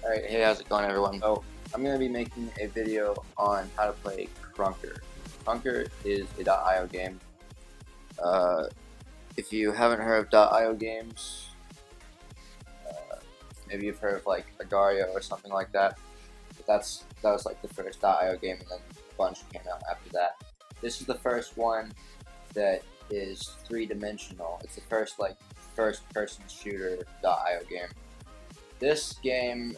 Alright, hey, how's it going, everyone? So, I'm going to be making a video on how to play Krunker. Krunker is a .io game. If you haven't heard of .io games, maybe you've heard of like Agario or something like that. But that was like the first .io game, and then a bunch came out after that. This is the first one that is three-dimensional. It's the first like first-person shooter .io game. This game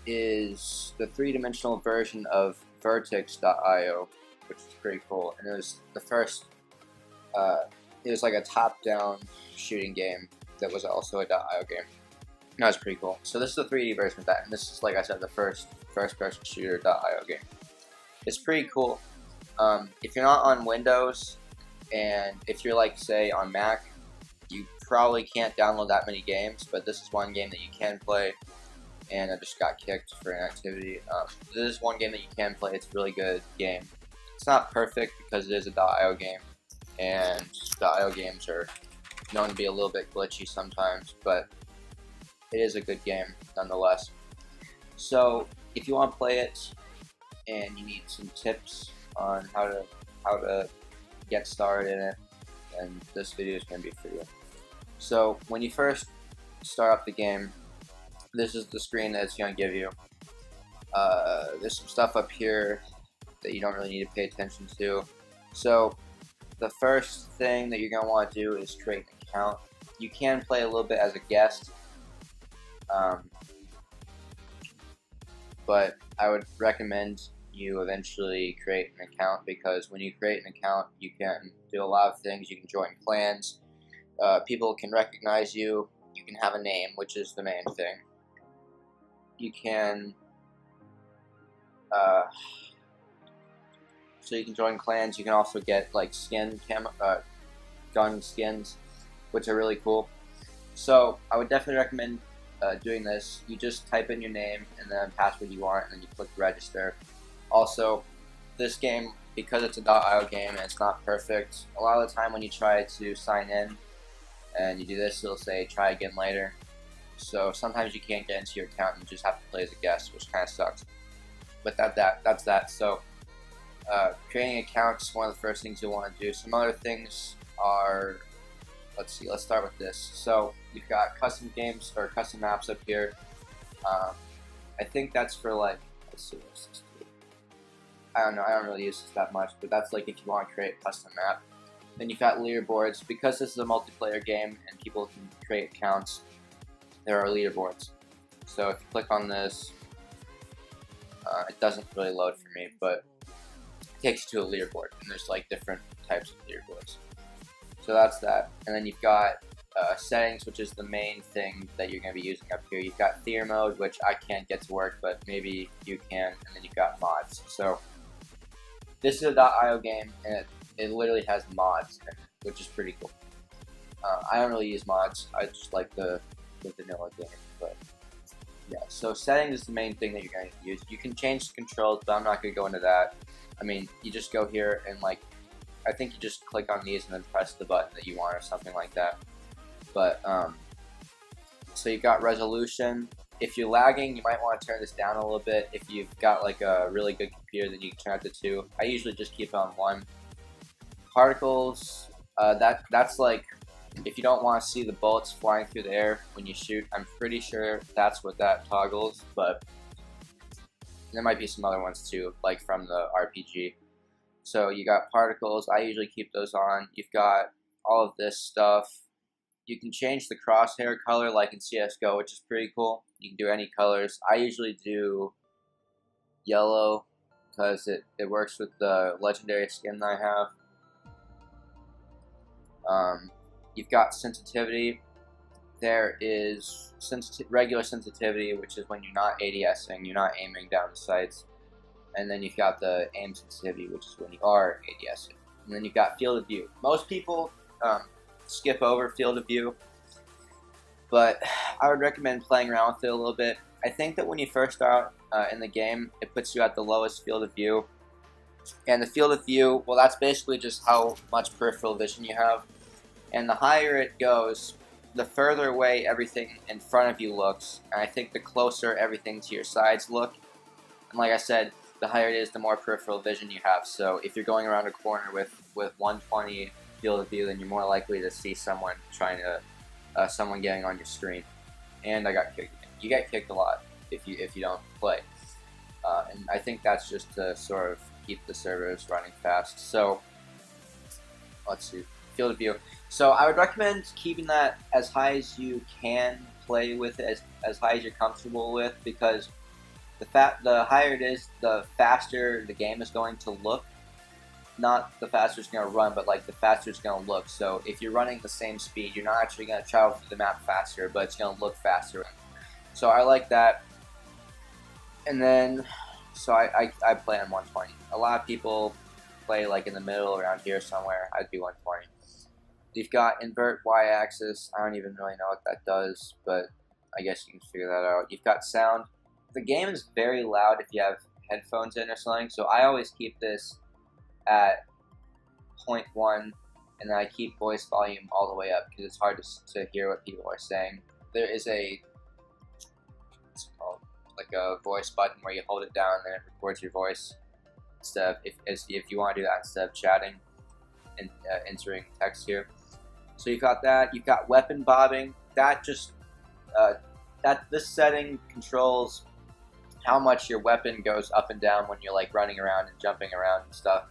is the three-dimensional version of Vertex.io, which is pretty cool. And it was the first, it was like a top-down shooting game that was also a .io game. That was pretty cool. So this is the 3D version of that, and this is, like I said, the first-person shooter .io game. It's pretty cool. If you're not on Windows, and if you're like, say, on Mac, you probably can't download that many games, but this is one game that you can play. And I just got kicked for inactivity. This is one game that you can play. It's a really good game. It's not perfect because it is a .io game, and .io games are known to be a little bit glitchy sometimes, but it is a good game nonetheless. So if you want to play it and you need some tips on how to get started in it, then this video is going to be for you. So when you first start up the game, this is the screen that it's going to give you. There's some stuff up here that you don't really need to pay attention to. So the first thing that you're going to want to do is create an account. You can play a little bit as a guest, but I would recommend you eventually create an account, because when you create an account, you can do a lot of things. You can join clans. People can recognize you. You can have a name, which is the main thing. You can, so you can join clans. You can also get like gun skins, which are really cool. So I would definitely recommend doing this. You just type in your name and then password you want, and then you click register. Also, this game, because it's a .io game and it's not perfect, a lot of the time when you try to sign in and you do this, it'll say try again later. So sometimes you can't get into your account and you just have to play as a guest, which kind of sucks. But that's that. So creating accounts is one of the first things you'll want to do. Some other things are, let's start with this. So you've got custom games or custom maps up here. I think that's for like, let's see, what's this do? I don't know, I don't really use this that much, but that's like if you want to create a custom map. Then you've got leaderboards. Because this is a multiplayer game and people can create accounts, there are leaderboards. So if you click on this, it doesn't really load for me, but it takes you to a leaderboard, and there's like different types of leaderboards. So that's that. And then you've got settings, which is the main thing that you're going to be using up here. You've got theater mode, which I can't get to work, but maybe you can. And then you've got mods. So this is a .io game, and it literally has mods in it, which is pretty cool. I don't really use mods. I just like the vanilla game, but yeah. So settings is the main thing that you're going to use. You can change the controls, but I'm not going to go into that. I mean, you just go here and like, I think you just click on these and then press the button that you want or something like that. But so you've got resolution. If you're lagging, you might want to turn this down a little bit. If you've got like a really good computer, then you can turn it to 2. I usually just keep it on 1. Particles, that's like, if you don't want to see the bullets flying through the air when you shoot, I'm pretty sure that's what that toggles, but there might be some other ones too, like from the RPG. So you got particles. I usually keep those on. You've got all of this stuff. You can change the crosshair color like in CSGO, which is pretty cool. You can do any colors. I usually do yellow because it works with the legendary skin that I have. You've got sensitivity. There is regular sensitivity, which is when you're not ADSing, you're not aiming down the sights. And then you've got the aim sensitivity, which is when you are ADSing. And then you've got field of view. Most people skip over field of view, but I would recommend playing around with it a little bit. I think that when you first start in the game, it puts you at the lowest field of view. And the field of view, well, that's basically just how much peripheral vision you have. And the higher it goes, the further away everything in front of you looks, and I think the closer everything to your sides look. And like I said, the higher it is, the more peripheral vision you have. So if you're going around a corner with 120 field of view, then you're more likely to see someone someone getting on your screen. And I got kicked. You get kicked a lot if you don't play. And I think that's just to sort of keep the servers running fast. So let's see, field of view. So I would recommend keeping that as high as you can play with it, as high as you're comfortable with, because the higher it is, the faster the game is going to look. Not the faster it's going to run, but like the faster it's going to look. So if you're running the same speed, you're not actually going to travel through the map faster, but it's going to look faster. So I like that. And then, so I play on 120. A lot of people play like in the middle around here somewhere. I'd be 120. You've got invert y-axis. I don't even really know what that does, but I guess you can figure that out. You've got sound. The game is very loud if you have headphones in or something, so I always keep this at 0.1, and then I keep voice volume all the way up because it's hard to hear what people are saying. There is what's it called, like a voice button where you hold it down and then it records your voice instead of if you want to do that instead of chatting and entering text here. So you've got that. You've got weapon bobbing. That just this setting controls how much your weapon goes up and down when you're like running around and jumping around and stuff.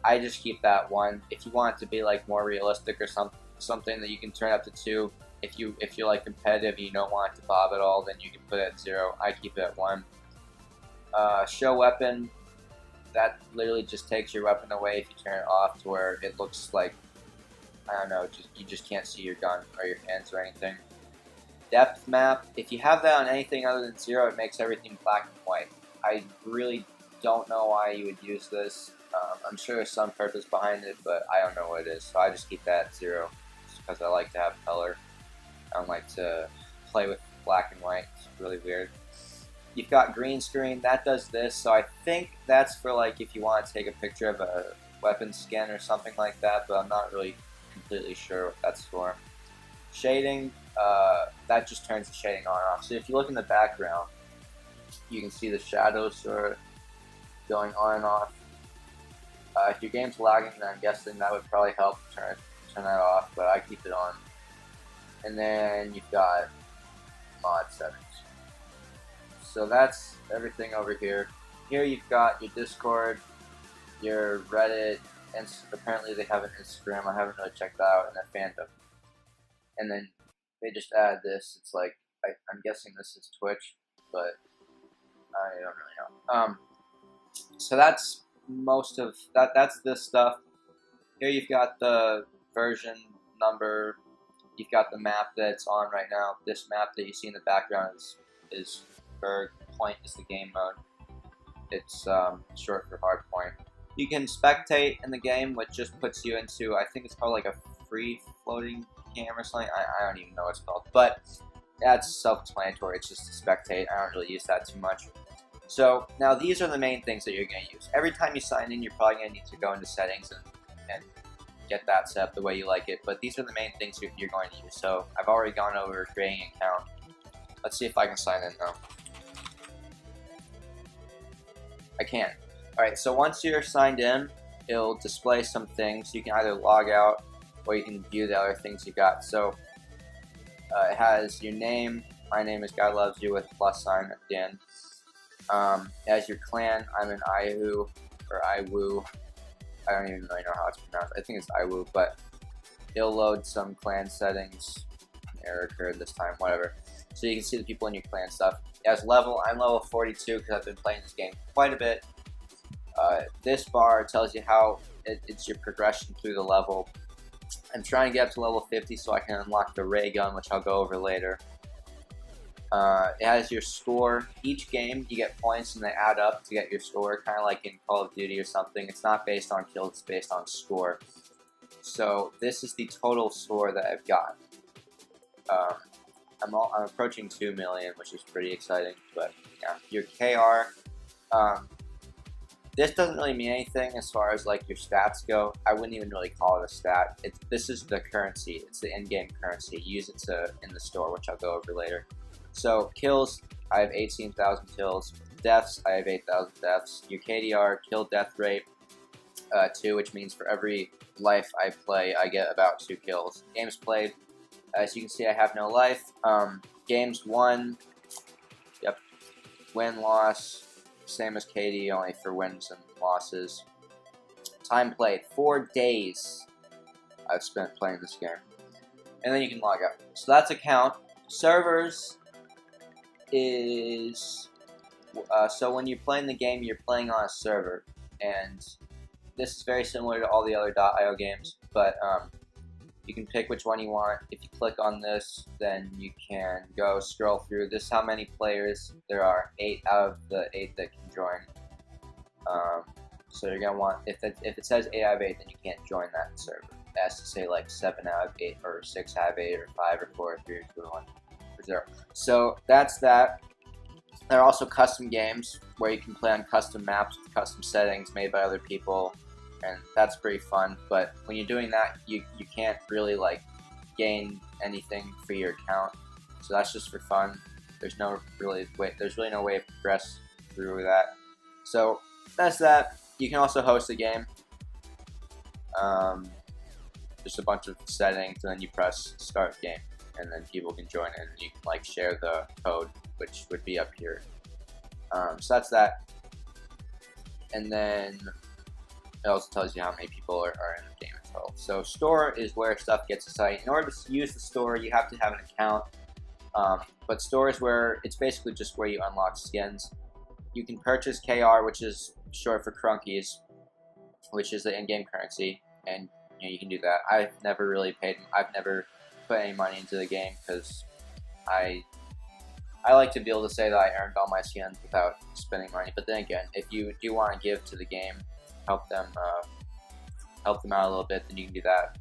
I just keep that 1. If you want it to be like more realistic or something, that you can turn up to 2. If you're like competitive and you don't want it to bob at all, then you can put it at 0. I keep it at 1. Show weapon. That literally just takes your weapon away if you turn it off to where it looks like, I don't know, you just can't see your gun or your hands or anything. Depth map. If you have that on anything other than 0, it makes everything black and white. I really don't know why you would use this. I'm sure there's some purpose behind it, but I don't know what it is. So I just keep that at 0 just because I like to have color. I don't like to play with black and white. It's really weird. You've got green screen. That does this. So I think that's for like if you want to take a picture of a weapon skin or something like that, but I'm not really completely sure what that's for. Shading. That just turns the shading on and off. So if you look in the background, you can see the shadows sort of going on and off. If your game's lagging, then I'm guessing that would probably help turn that off, but I keep it on. And then you've got mod settings. So that's everything over here. Here you've got your Discord, your Reddit, and apparently they have an Instagram. I haven't really checked that out, and a fandom. And then they just add this. It's like, I'm guessing this is Twitch, but I don't really know. So that's most of that. That's this stuff. Here you've got the version number. You've got the map that's on right now. This map that you see in the background is Berg. Point is the game mode. It's short for hard point. You can spectate in the game, which just puts you into, I think it's called like a free floating game or something. I don't even know what it's called, but that's self-explanatory. It's just to spectate. I don't really use that too much. So now these are the main things that you're going to use. Every time you sign in, you're probably going to need to go into settings and get that set up the way you like it. But these are the main things you're going to use. So I've already gone over creating an account. Let's see if I can sign in now. I can. Alright, so once you're signed in, it'll display some things. You can either log out or you can view the other things you got. So it has your name. My name is God Loves You with a plus sign at the end. It has your clan. I'm an Ihu or Iwu. I don't even really know how it's pronounced. I think it's Iwu, but it'll load some clan settings. An error occurred this time, whatever. So you can see the people in your clan stuff. It has level. I'm level 42 because I've been playing this game quite a bit. This bar tells you how it's your progression through the level. I'm trying to get up to level 50 so I can unlock the ray gun, which I'll go over later. It has your score. Each game you get points and they add up to get your score, kind of like in Call of Duty or something. It's not based on kills, it's based on score. So this is the total score that I've got. I'm approaching 2 million, which is pretty exciting, but yeah, your KR. This doesn't really mean anything as far as like your stats go. I wouldn't even really call it a stat. This is the currency. It's the in-game currency. You use it in the store, which I'll go over later. So kills, I have 18,000 kills. Deaths, I have 8,000 deaths. Your KDR, kill death rate, 2, which means for every life I play, I get about 2 kills. Games played, as you can see, I have no life. Games won, yep, win-loss, same as KD, only for wins and losses. Time played, 4 days I've spent playing this game. And then you can log out. So that's a count. Servers is, so when you're playing the game, you're playing on a server. And this is very similar to all the other .io games, but you can pick which one you want. If you click on this, then you can go scroll through. This is how many players there are. 8 out of the 8 that can join. So you're gonna want, if it says 8 out of 8, then you can't join that server. It has to say like 7 out of 8, or 6 out of 8, or 5, or 4, or 3, or 2, or 1, or 0. So that's that. There are also custom games where you can play on custom maps with custom settings made by other people, and that's pretty fun. But when you're doing that, you can't really like gain anything for your account, so that's just for fun. There's really no way to progress through that. So that's that. You can also host a game. Just a bunch of settings, and then you press start game, and then people can join in, and you can like share the code, which would be up here. So that's that. And then it also tells you how many people are in the game as well. So store is where stuff gets assigned. In order to use the store, you have to have an account. But store is where, it's basically just where you unlock skins. You can purchase KR, which is short for Krunkies, which is the in-game currency, and you can do that. I've never put any money into the game because I like to be able to say that I earned all my skins without spending money. But then again, if you do want to give to the game, help them out a little bit, then you can do that.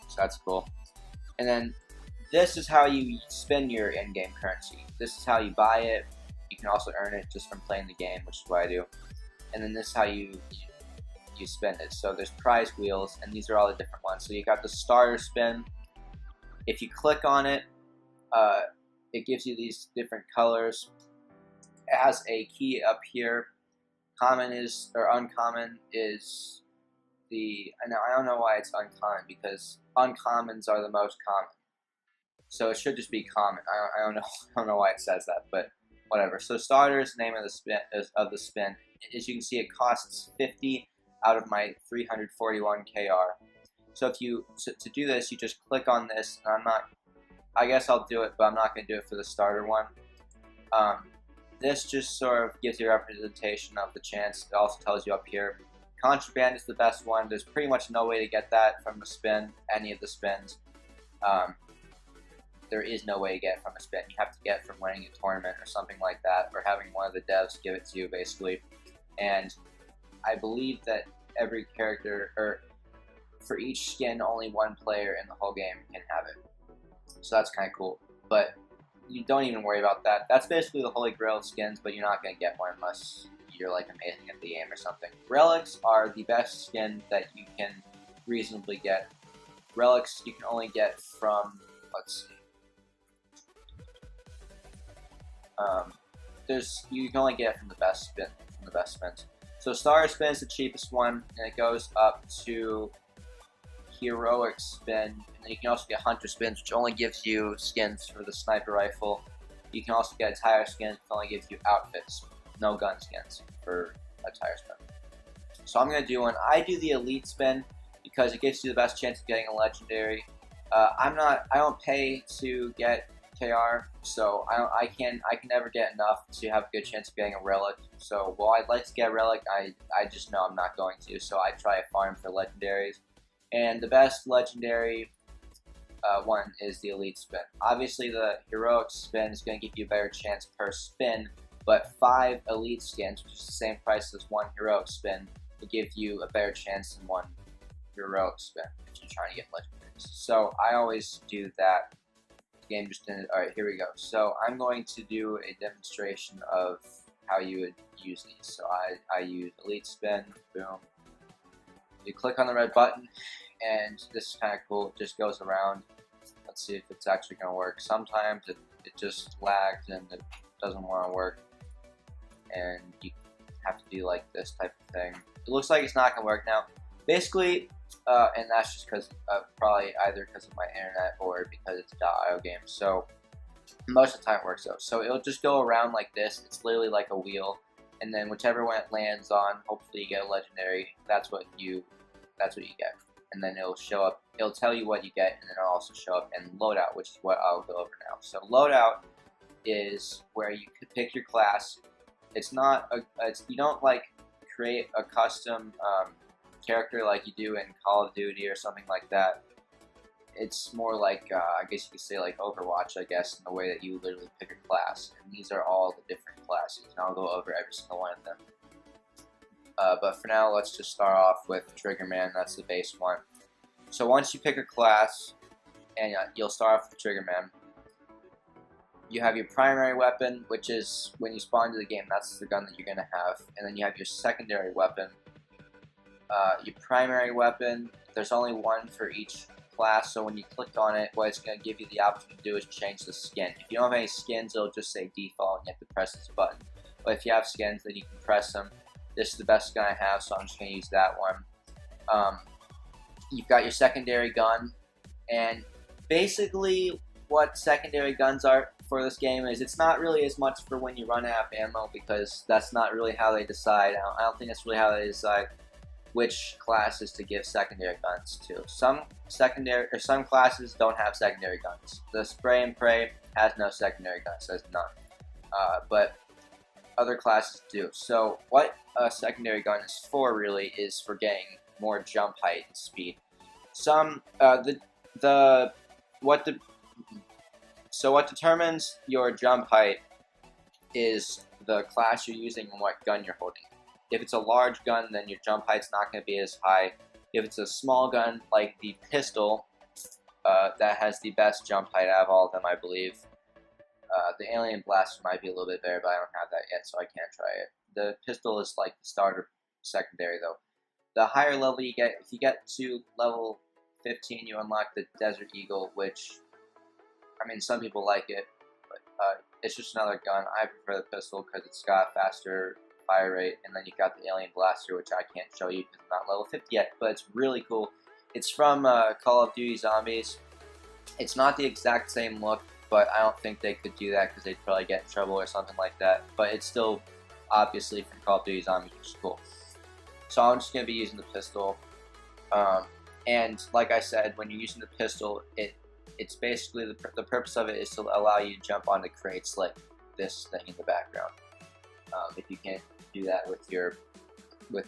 So that's cool. And then this is how you spend your in-game currency. This is how you buy it. You can also earn it just from playing the game, which is what I do. And then this is how you spend it. So there's prize wheels, and these are all the different ones. So you got the starter spin. If you click on it, it gives you these different colors. It has a key up here. Common is, or uncommon is now I don't know why it's uncommon, because uncommons are the most common. So it should just be common. I don't know why it says that, but whatever. So starter is the name of the spin. As you can see, it costs 50 out of my 341 KR. So if to do this, you just click on this, and I guess I'll do it, but I'm not going to do it for the starter one. This just sort of gives you a representation of the chance. It also tells you up here, contraband is the best one. There's pretty much no way to get that from a spin, any of the spins. There is no way to get it from a spin. You have to get it from winning a tournament or something like that, or having one of the devs give it to you, basically. And I believe that every character, or for each skin, only one player in the whole game can have it. So that's kind of cool. But you don't even worry about that. That's basically the holy grail of skins, but you're not going to get one unless you're like amazing at the game or something. Relics are the best skin that you can reasonably get. Relics you can only get from, let's see. You can only get it from the best spins. So starter spin is the cheapest one, and it goes up to heroic spin, and then you can also get hunter spins, which only gives you skins for the sniper rifle. You can also get a tire skin, which only gives you outfits, no gun skins for a tire spin. So I'm gonna do one. I do the elite spin because it gives you the best chance of getting a legendary. I don't pay to get KR, so I can never get enough to have a good chance of getting a relic. So while I'd like to get a relic, I just know I'm not going to. So I try to farm for legendaries, and the best legendary one is the elite spin. Obviously, the heroic spin is going to give you a better chance per spin, but 5 elite skins, which is the same price as 1 heroic spin, will give you a better chance than 1 heroic spin if you're trying to get legendaries. So I always do that. Game just ended. Alright, here we go. So I'm going to do a demonstration of how you would use these. So I use Elite Spin, boom. You click on the red button, and this is kind of cool. It just goes around. Let's see if it's actually going to work. Sometimes it just lags and it doesn't want to work, and you have to do like this type of thing. It looks like it's not going to work now. Basically, and that's just because probably either because of my internet or because it's a .io game. So most of the time it works though. So it'll just go around like this. It's literally like a wheel, and then whichever one it lands on, hopefully you get a legendary. That's what you get. And then it'll show up. It'll tell you what you get, and then it'll also show up in loadout, which is what I'll go over now. So loadout is where you could pick your class. It's not you don't like create a custom character like you do in Call of Duty or something like that. It's more like I guess you could say like Overwatch, I guess, in the way that you literally pick a class. And these are all the different classes, and I'll go over every single one of them. But for now, let's just start off with Triggerman. That's the base one. So once you pick a class, and you'll start off with Triggerman, you have your primary weapon, which is when you spawn into the game, that's the gun that you're going to have. And then you have your secondary weapon. Your primary weapon, there's only one for each class, so when you click on it, what it's going to give you the option to do is change the skin. If you don't have any skins, it'll just say default, and you have to press this button. But if you have skins, then you can press them. This is the best gun I have, so I'm just going to use that one. You've got your secondary gun, and basically what secondary guns are for this game is it's not really as much for when you run out of ammo, because that's not really how they decide. I don't think that's really how they decide which classes to give secondary guns to. Some classes don't have secondary guns. The Spray and Pray has no secondary guns, says none. But other classes do. So what a secondary gun is for really is for getting more jump height and speed. What determines your jump height is the class you're using and what gun you're holding. If it's a large gun, then your jump height's not going to be as high. If it's a small gun, like the pistol, that has the best jump height out of all of them, I believe. The Alien Blaster might be a little bit better, but I don't have that yet, so I can't try it. The pistol is like the starter secondary, though. The higher level you get, if you get to level 15, you unlock the Desert Eagle, which, I mean, some people like it, but it's just another gun. I prefer the pistol because it's got faster fire rate, and then you got the Alien Blaster, which I can't show you because it's not level 50 yet, but it's really cool. It's from Call of Duty Zombies. It's not the exact same look, but I don't think they could do that because they'd probably get in trouble or something like that. But it's still obviously from Call of Duty Zombies, which is cool. So I'm just going to be using the pistol. And like I said, when you're using the pistol, it's basically the purpose of it is to allow you to jump onto crates like this thing in the background. If you can't do that with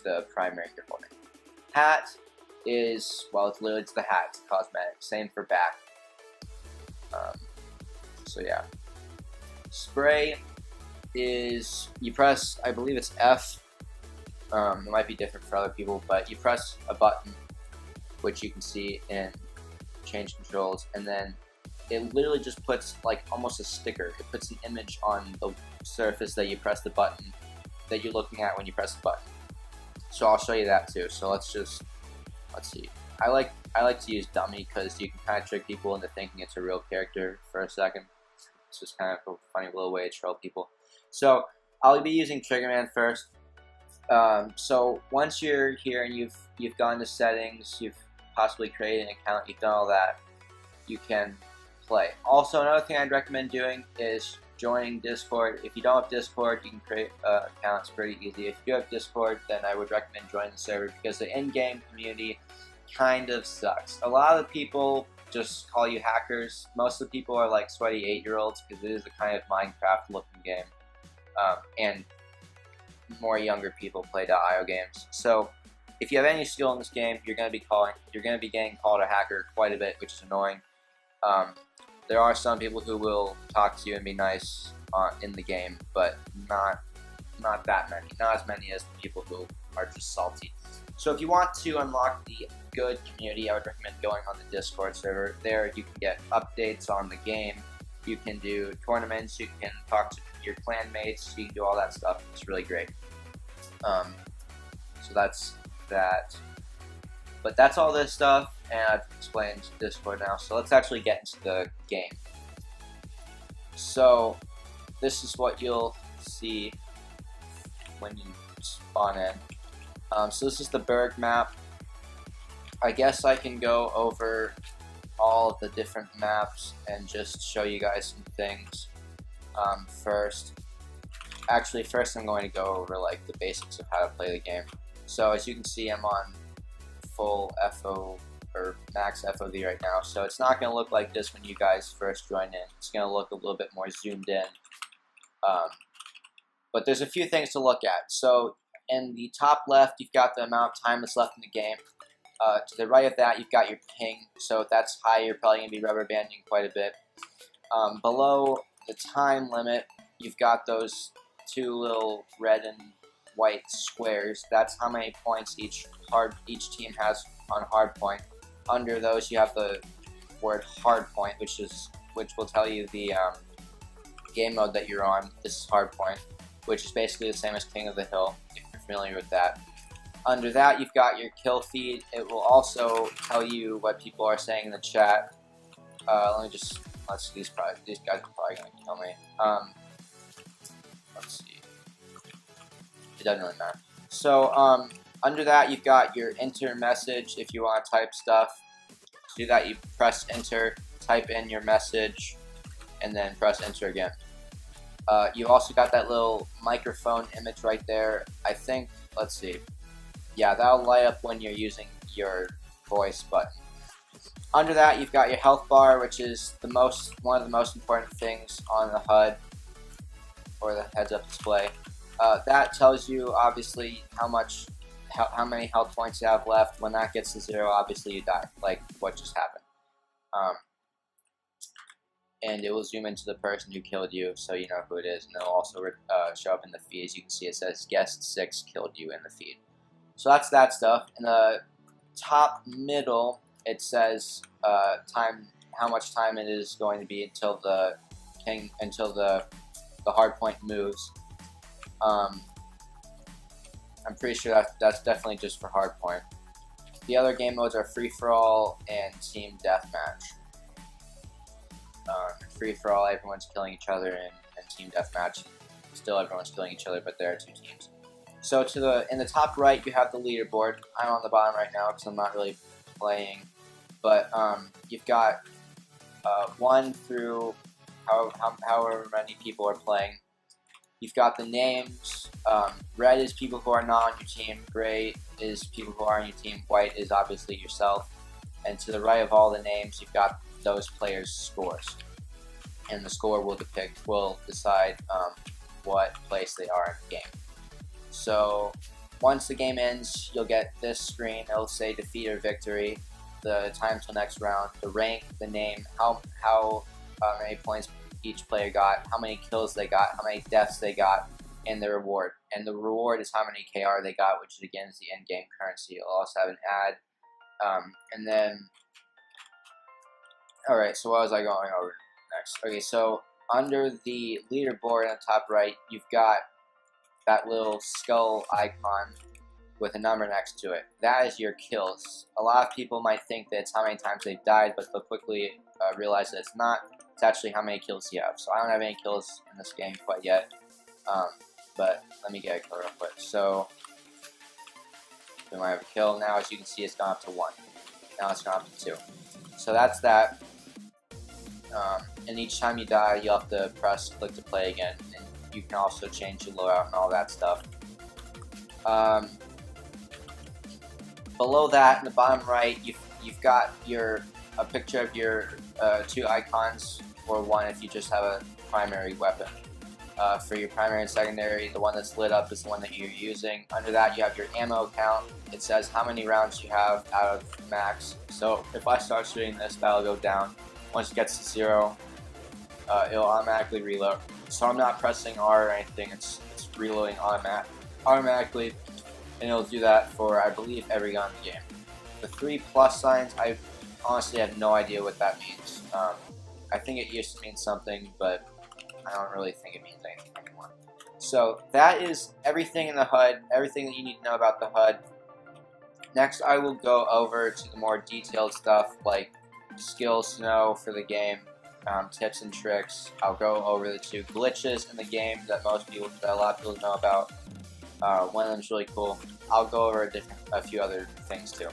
the primary you're holding. Hat is, well, it's the hat. It's cosmetic. Same for back. So yeah. Spray is, you press, I believe it's F. It might be different for other people, but you press a button, which you can see in change controls, and then it literally just puts like almost a sticker. It puts an image on the surface that you press the button, that you're looking at when you press the button. So I'll show you that too. So let's see. I like to use dummy because you can kind of trick people into thinking it's a real character for a second. It's just kind of a funny little way to troll people. So I'll be using Triggerman first. So once you're here and you've gone to settings, you've possibly created an account, you've done all that, you can play. Also, another thing I'd recommend doing is joining Discord. If you don't have Discord, you can create accounts pretty easy. If you do have Discord, then I would recommend joining the server because the in-game community kind of sucks. A lot of the people just call you hackers. Most of the people are like sweaty 8-year-olds because it is a kind of Minecraft-looking game, and more younger people play .io games. So if you have any skill in this game, you're going to be getting called a hacker quite a bit, which is annoying. There are some people who will talk to you and be nice in the game, but not that many. Not as many as the people who are just salty. So if you want to unlock the good community, I would recommend going on the Discord server. There you can get updates on the game. You can do tournaments. You can talk to your clan mates. You can do all that stuff. It's really great. So that's that. But that's all this stuff, and I've explained Discord now. So let's actually get into the game. So this is what you'll see when you spawn in. So this is the Berg map. I guess I can go over all of the different maps and just show you guys some things first. Actually, first I'm going to go over like the basics of how to play the game. So as you can see, I'm on full FO or max FOV right now, so it's not going to look like this when you guys first join in. It's going to look a little bit more zoomed in, but there's a few things to look at. So in the top left, you've got the amount of time that's left in the game. To the right of that, you've got your ping, so if that's high, you're probably going to be rubber banding quite a bit. Below the time limit, you've got those two little red and white squares. That's how many points each team has on hard point. Under those, you have the word hard point, which will tell you the game mode that you're on. This is hard point, which is basically the same as King of the Hill, if you're familiar with that. Under that, you've got your kill feed. It will also tell you what people are saying in the chat. Let's see, these guys are probably gonna kill me. Let's see. It doesn't really matter. So under that, you've got your enter message if you want to type stuff. To do that, you press enter, type in your message, and then press enter again. You also got that little microphone image right there. I think, let's see. Yeah, that'll light up when you're using your voice button. Under that, you've got your health bar, which is one of the most important things on the HUD, or the heads-up display. That tells you, obviously, how many health points you have left. When that gets to 0, obviously you die, like what just happened. And it will zoom into the person who killed you, so you know who it is, and it'll also show up in the feed. As you can see, it says guest 6 killed you in the feed. So that's that stuff. In the top middle, it says how much time it is going to be until the hard point moves. I'm pretty sure that's definitely just for hard point. The other game modes are free for all and team deathmatch. Free for all, everyone's killing each other, and team deathmatch, still everyone's killing each other, but there are 2 teams. So in the top right, you have the leaderboard. I'm on the bottom right now because I'm not really playing, but you've got 1 through however many people are playing. You've got the names. Red is people who are not on your team. Gray is people who are on your team. White is obviously yourself. And to the right of all the names, you've got those players' scores. And the score will decide what place they are in the game. So once the game ends, you'll get this screen. It'll say defeat or victory, the time till next round, the rank, the name, how many points each player got, how many kills they got, how many deaths they got, and the reward. And the reward is how many KR they got, which is again is the in-game currency. It'll also have an ad, and then. All right. So what was I going over next? Okay. So under the leaderboard on the top right, you've got that little skull icon with a number next to it. That is your kills. A lot of people might think that it's how many times they've died, but they'll quickly realize that it's not. It's actually how many kills you have. So I don't have any kills in this game quite yet, but let me get a kill real quick. So we might have a kill. Now as you can see, it's gone up to 1. Now it's gone up to 2. So that's that. And each time you die, you'll have to press click to play again. And you can also change your loadout and all that stuff. Below that, in the bottom right, you've got a picture of your 2 icons, or 1 if you just have a primary weapon. For your primary and secondary, the one that's lit up is the one that you're using. Under that, you have your ammo count. It says how many rounds you have out of max. So if I start shooting this, that'll go down. Once it gets to 0, it'll automatically reload. So I'm not pressing R or anything. It's reloading automatically, and it'll do that for, I believe, every gun in the game. The 3 plus signs, I honestly have no idea what that means. I think it used to mean something, but I don't really think it means anything anymore. So that is everything in the HUD, everything that you need to know about the HUD. Next, I will go over to the more detailed stuff like skills to know for the game, tips and tricks. I'll go over the 2 glitches in the game that a lot of people know about. One of them is really cool. I'll go over a few other things too.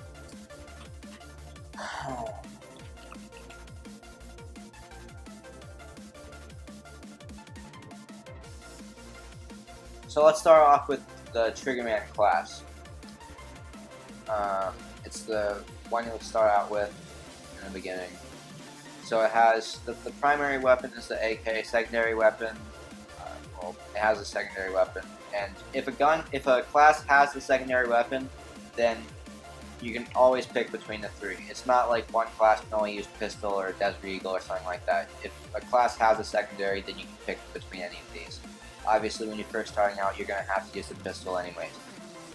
So let's start off with the Triggerman class. It's the one you'll start out with in the beginning. So it has the primary weapon is the AK. Secondary weapon, well, it has a secondary weapon. And if a class has a secondary weapon, then you can always pick between the 3. It's not like one class can only use pistol or Desert Eagle or something like that. If a class has a secondary, then you can pick between any of these. Obviously, when you're first starting out, you're going to have to use the pistol anyways.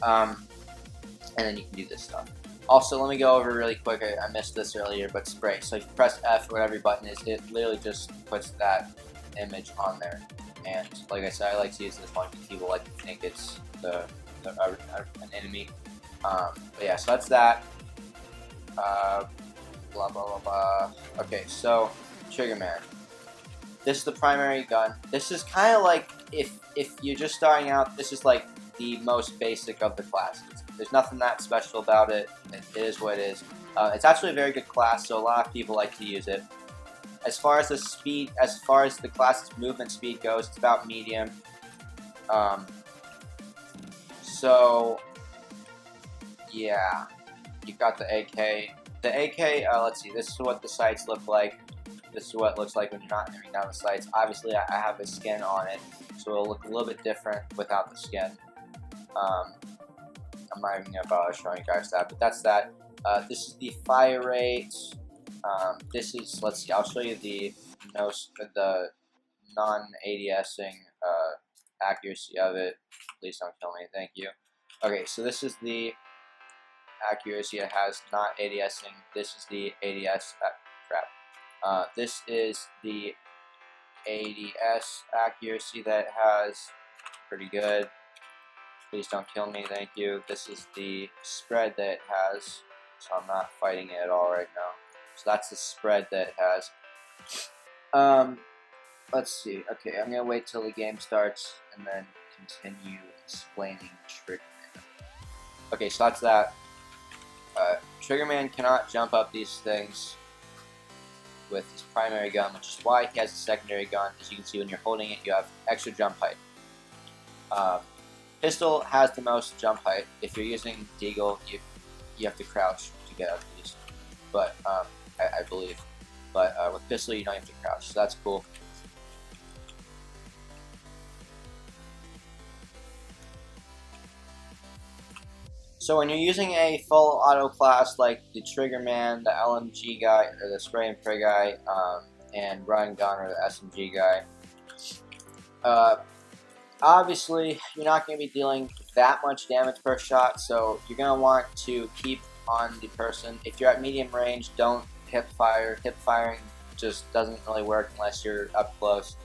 And then you can do this stuff. Also, let me go over really quick, I missed this earlier, but spray. So if you press F, whatever your button is, it literally just puts that image on there. And like I said, I like to use this one because people like to think it's an enemy. But yeah, so that's that. Blah, blah, blah, blah. Okay, so Triggerman. This is the primary gun. This is kind of like, if you're just starting out, this is like the most basic of the classes. There's nothing that special about it. It is what it is. It's actually a very good class, so a lot of people like to use it. As far as the class's movement speed goes, it's about medium. So yeah, you've got the AK. The AK, let's see, this is what the sights look like. This is what it looks like when you're not aiming down the sights. Obviously, I have a skin on it, so it'll look a little bit different without the skin. I'm not even going to bother showing you guys that, but that's that. This is the fire rate. This is, let's see, I'll show you the non-ADSing accuracy of it. Please don't kill me, thank you. Okay, so this is the accuracy it has, not ADSing. This is the ADS, crap. This is the ADS accuracy that it has, pretty good. Please don't kill me, thank you. This is the spread that it has, so I'm not fighting it at all right now. So that's the spread that it has. Let's see. Okay, I'm gonna wait till the game starts and then continue explaining Triggerman. Okay, so that's that. Triggerman cannot jump up these things with his primary gun, which is why he has a secondary gun. As you can see, when you're holding it, you have extra jump height. Pistol has the most jump height. If you're using Deagle, you have to crouch to get up these. But I believe. But with pistol, you don't have to crouch, so that's cool. So when you're using a full auto class like the Triggerman, the LMG guy, or the Spray and Pray guy, and Run Gun or the SMG guy, obviously you're not going to be dealing that much damage per shot, so you're going to want to keep on the person. If you're at medium range, don't hip fire. Hip firing just doesn't really work unless you're up close.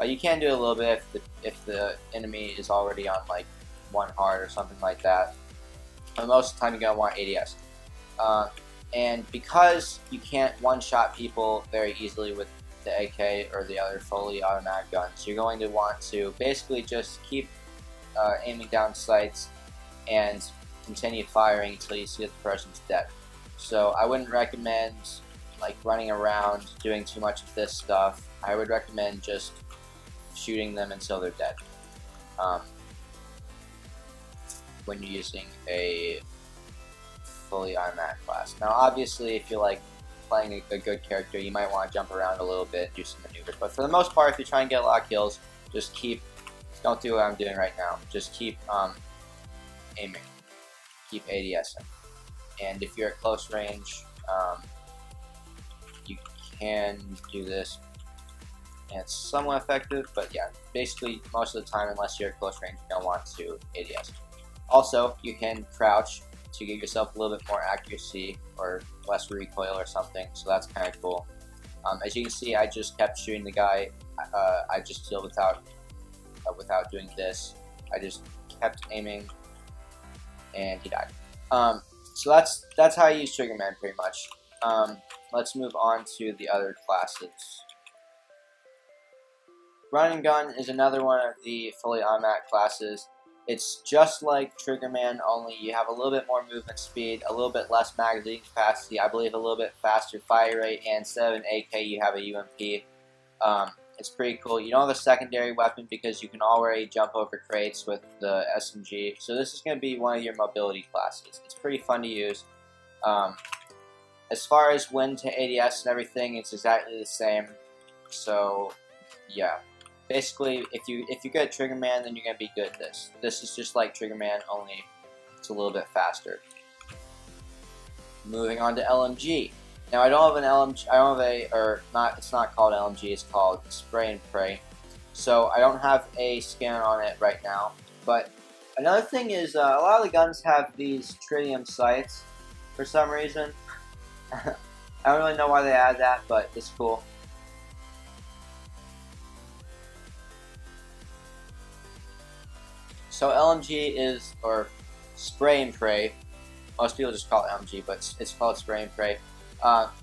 You can do it a little bit if the enemy is already on like 1 heart or something like that. But most of the time you're going to want ADS. And because you can't one-shot people very easily with the AK or the other fully automatic guns, you're going to want to basically just keep aiming down sights and continue firing until you see that the person's dead. So I wouldn't recommend like running around doing too much of this stuff. I would recommend just shooting them until they're dead. When you're using a fully automatic class. Now obviously if you're like playing a good character, you might want to jump around a little bit, do some maneuvers, but for the most part, if you're trying to get a lot of kills, just don't do what I'm doing right now, just keep aiming, keep ADSing. And if you're at close range, you can do this, and it's somewhat effective, but yeah, basically most of the time, unless you're at close range, you don't want to ADS. Also, you can crouch to give yourself a little bit more accuracy or less recoil or something, so that's kind of cool. As you can see, I just kept shooting the guy. I just killed without doing this. I just kept aiming, and he died. So that's how I use Triggerman pretty much. Let's move on to the other classes. Run and Gun is another one of the fully automatic classes. It's just like Triggerman, only you have a little bit more movement speed, a little bit less magazine capacity, I believe a little bit faster fire rate, and instead of an AK, you have a UMP. It's pretty cool. You don't have a secondary weapon because you can already jump over crates with the SMG, so this is going to be one of your mobility classes. It's pretty fun to use. As far as win to ADS and everything, it's exactly the same. So, yeah. Basically, if you're good at Triggerman, then you're gonna be good at this. This is just like Triggerman, only it's a little bit faster. Moving on to LMG. Now I don't have an LMG. I don't have it's not called LMG. It's called Spray and Pray. So I don't have a skin on it right now. But another thing is, a lot of the guns have these tritium sights for some reason. I don't really know why they add that, but it's cool. So LMG is, or Spray and Pray, most people just call it LMG, but it's called Spray and Pray.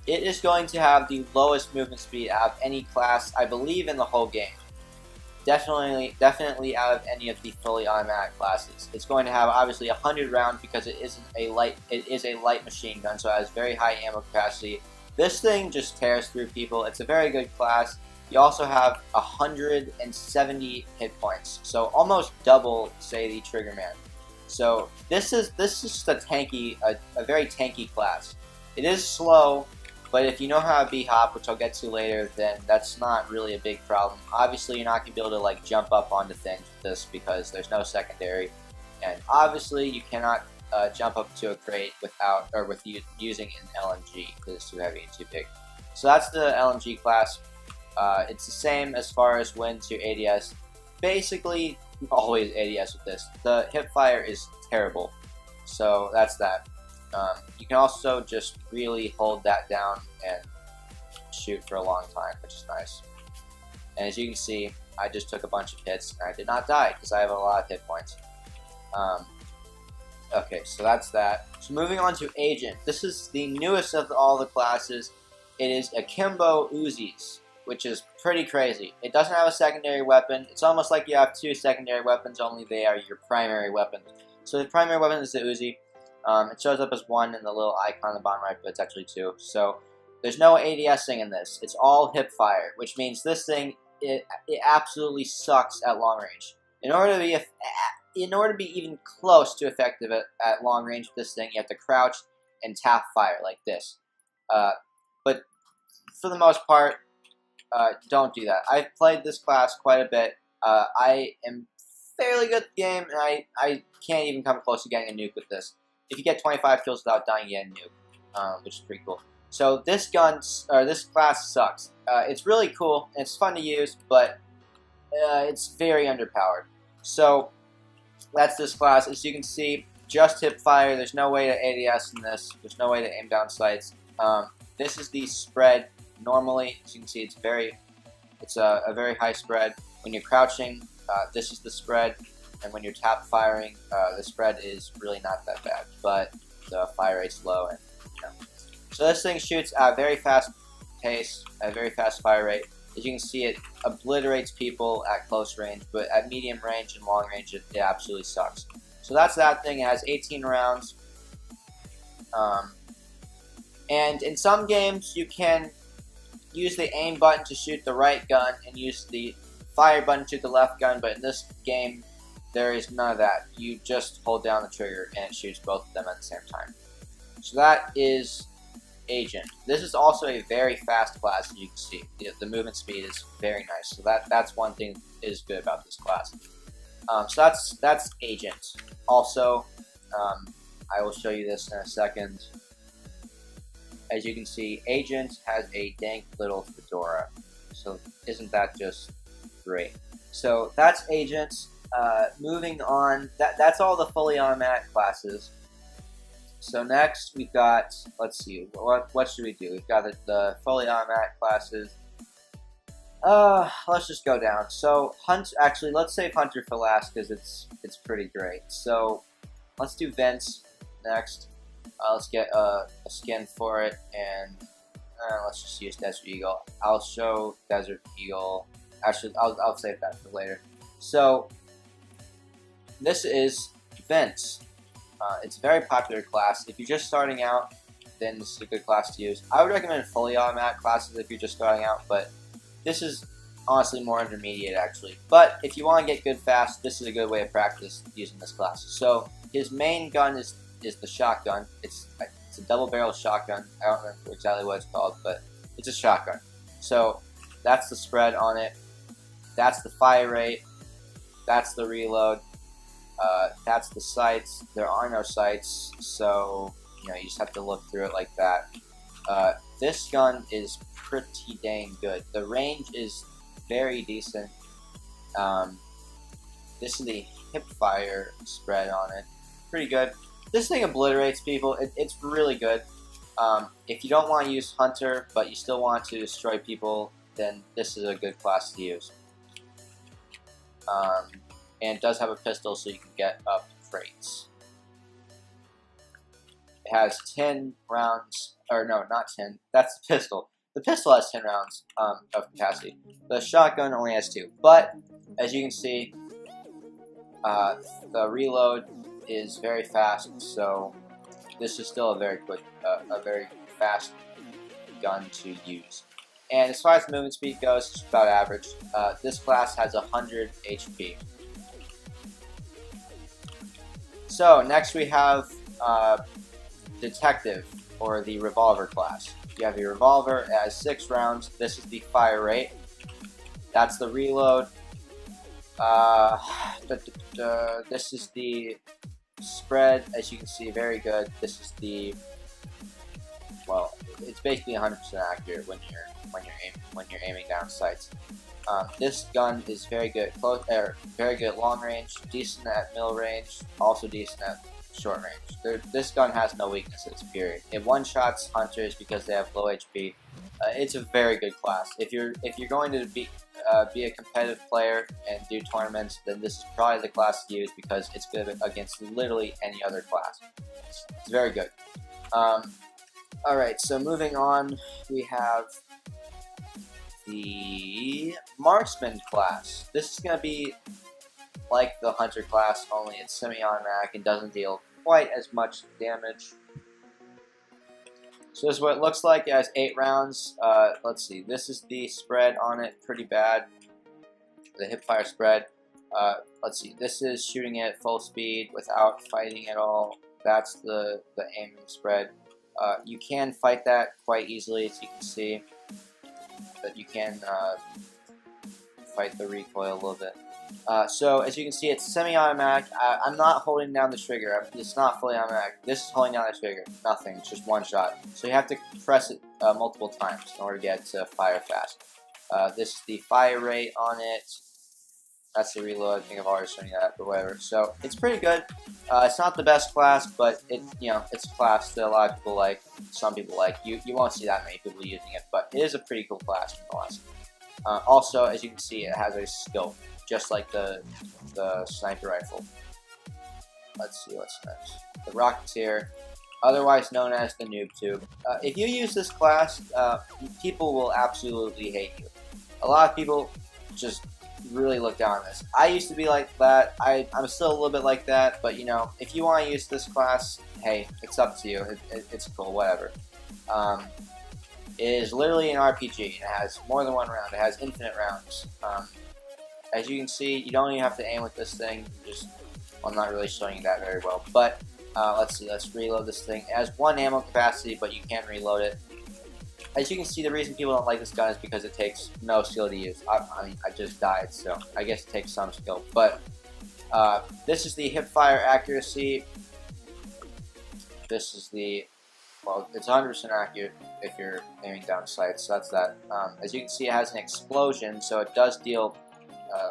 It is going to have the lowest movement speed out of any class, I believe, in the whole game. Definitely out of any of the fully automatic classes. It's going to have obviously 100 rounds because it is a light machine gun, so it has very high ammo capacity. This thing just tears through people. It's a very good class. You also have 170 hit points, so almost double, say, the Triggerman. So this is just a very tanky class. It is slow, but if you know how to B-hop, which I'll get to later, then that's not really a big problem. Obviously, you're not gonna be able to like jump up onto things with this because there's no secondary, and obviously you cannot jump up to a crate with using an LMG because it's too heavy and too big. So that's the LMG class. It's the same as far as win to ADS. Basically, always ADS with this. The hip fire is terrible, so that's that. You can also just really hold that down and shoot for a long time, which is nice. And as you can see, I just took a bunch of hits and I did not die because I have a lot of hit points. Okay, so that's that. So moving on to Agent. This is the newest of all the classes. It is Akimbo Uzis, which is pretty crazy. It doesn't have a secondary weapon. It's almost like you have two secondary weapons, only they are your primary weapons. So the primary weapon is the Uzi. It shows up as one in the little icon on the bottom right, but it's actually two. So there's no ADSing in this. It's all hip fire, which means this thing, it absolutely sucks at long range. In order to be even close to effective at long range with this thing, you have to crouch and tap fire like this. But for the most part, don't do that. I've played this class quite a bit. I am fairly good at the game, and I can't even come close to getting a nuke with this. If you get 25 kills without dying, you get a nuke, which is pretty cool. So this class sucks. It's really cool, and it's fun to use, but it's very underpowered. So that's this class. As you can see, just hip fire. There's no way to ADS in this. There's no way to aim down sights. This is the spread. Normally, as you can see, it's a very high spread. When you're crouching, this is the spread, and when you're tap firing, the spread is really not that bad, but the fire rate's low, and you know. So this thing shoots at a very fast pace, at a very fast fire rate. As you can see, it obliterates people at close range, but at medium range and long range, it absolutely sucks. So that's that thing. It has 18 rounds, and in some games, you can use the aim button to shoot the right gun and use the fire button to shoot the left gun, but in this game, there is none of that. You just hold down the trigger and it shoots both of them at the same time. So that is Agent. This is also a very fast class, as you can see. The movement speed is very nice. So that's one thing that is good about this class. So that's Agent. Also, I will show you this in a second. As you can see, Agent has a dank little fedora. So isn't that just great? So that's Agent. Moving on, that's all the fully automatic classes. So next we've got, let's see, what should we do? We've got the fully automatic classes. Let's just go down. So actually, let's save Hunter for last because it's pretty great. So let's do Vents next. Let's get a skin for it, and let's just use Desert Eagle. I'll show Desert Eagle. Actually, I'll save that for later. So this is Vents. It's a very popular class. If you're just starting out, then this is a good class to use. I would recommend fully automatic classes if you're just starting out, but this is honestly more intermediate actually. But if you want to get good fast, this is a good way to practice using this class. So his main gun is the shotgun. It's a double barrel shotgun. I don't remember exactly what it's called, but it's a shotgun. So that's the spread on it. That's the fire rate. That's the reload. That's the sights. There are no sights, so you just have to look through it like that. This gun is pretty dang good. The range is very decent. This is the hip fire spread on it. Pretty good. This thing obliterates people. It's really good. If you don't want to use Hunter, but you still want to destroy people, then this is a good class to use. And it does have a pistol, so you can get up crates. It has 10 rounds, or no, not 10. That's the pistol. The pistol has 10 rounds of capacity. The shotgun only has 2. But as you can see, the reload is very fast. So this is still a very fast gun to use. And as far as the movement speed goes, it's about average. This class has 100 HP. So next we have Detective, or the revolver class. You have your revolver, it has 6 rounds. This is the fire rate. That's the reload. This is the spread, as you can see, very good. This is the, well, it's basically 100% accurate when you're aiming down sights. This gun is very good very good at long range, decent at middle range, also decent at short range. This gun has no weaknesses, period. It one-shots hunters because they have low HP. It's a very good class. If you're going to be a competitive player and do tournaments, then this is probably the class to use because it's good against literally any other class. It's very good. Alright, so moving on, we have the Marksman class. This is going to be like the Hunter class, only it's semi-automatic and doesn't deal quite as much damage. So this is what it looks like. It has 8 rounds. Let's see. This is the spread on it. Pretty bad. The hipfire spread. Let's see. This is shooting at full speed without fighting at all. That's the aiming spread. You can fight that quite easily, as you can see. But you can fight the recoil a little bit. So as you can see, it's semi-automatic. I'm not holding down the trigger. It's not fully automatic. This is holding down the trigger. Nothing. It's just one shot. So you have to press it multiple times in order to get it to fire fast. This is the fire rate on it. That's the reload. I think I've already shown you that, but whatever. So it's pretty good. It's not the best class, but it's a class that a lot of people like. Some people like. You won't see that many people using it, but it is a pretty cool class nonetheless. Also, as you can see, it has a scope, just like the sniper rifle. Let's see what's next. The Rocketeer, otherwise known as the Noob Tube. If you use this class, people will absolutely hate you. A lot of people just really look down on this. I used to be like that. I'm still a little bit like that, but if you want to use this class, hey, it's up to you. It's cool, whatever. It is literally an RPG. It has more than one round. It has infinite rounds. As you can see, you don't even have to aim with this thing. I'm not really showing you that very well. But let's see. Let's reload this thing. It has 1 ammo capacity, but you can reload it. As you can see, the reason people don't like this gun is because it takes no skill to use. I mean, I just died, so I guess it takes some skill. But this is the hipfire accuracy. This is the, well, it's 100% accurate if you're aiming down sights, so that's that. As you can see, it has an explosion, so it does deal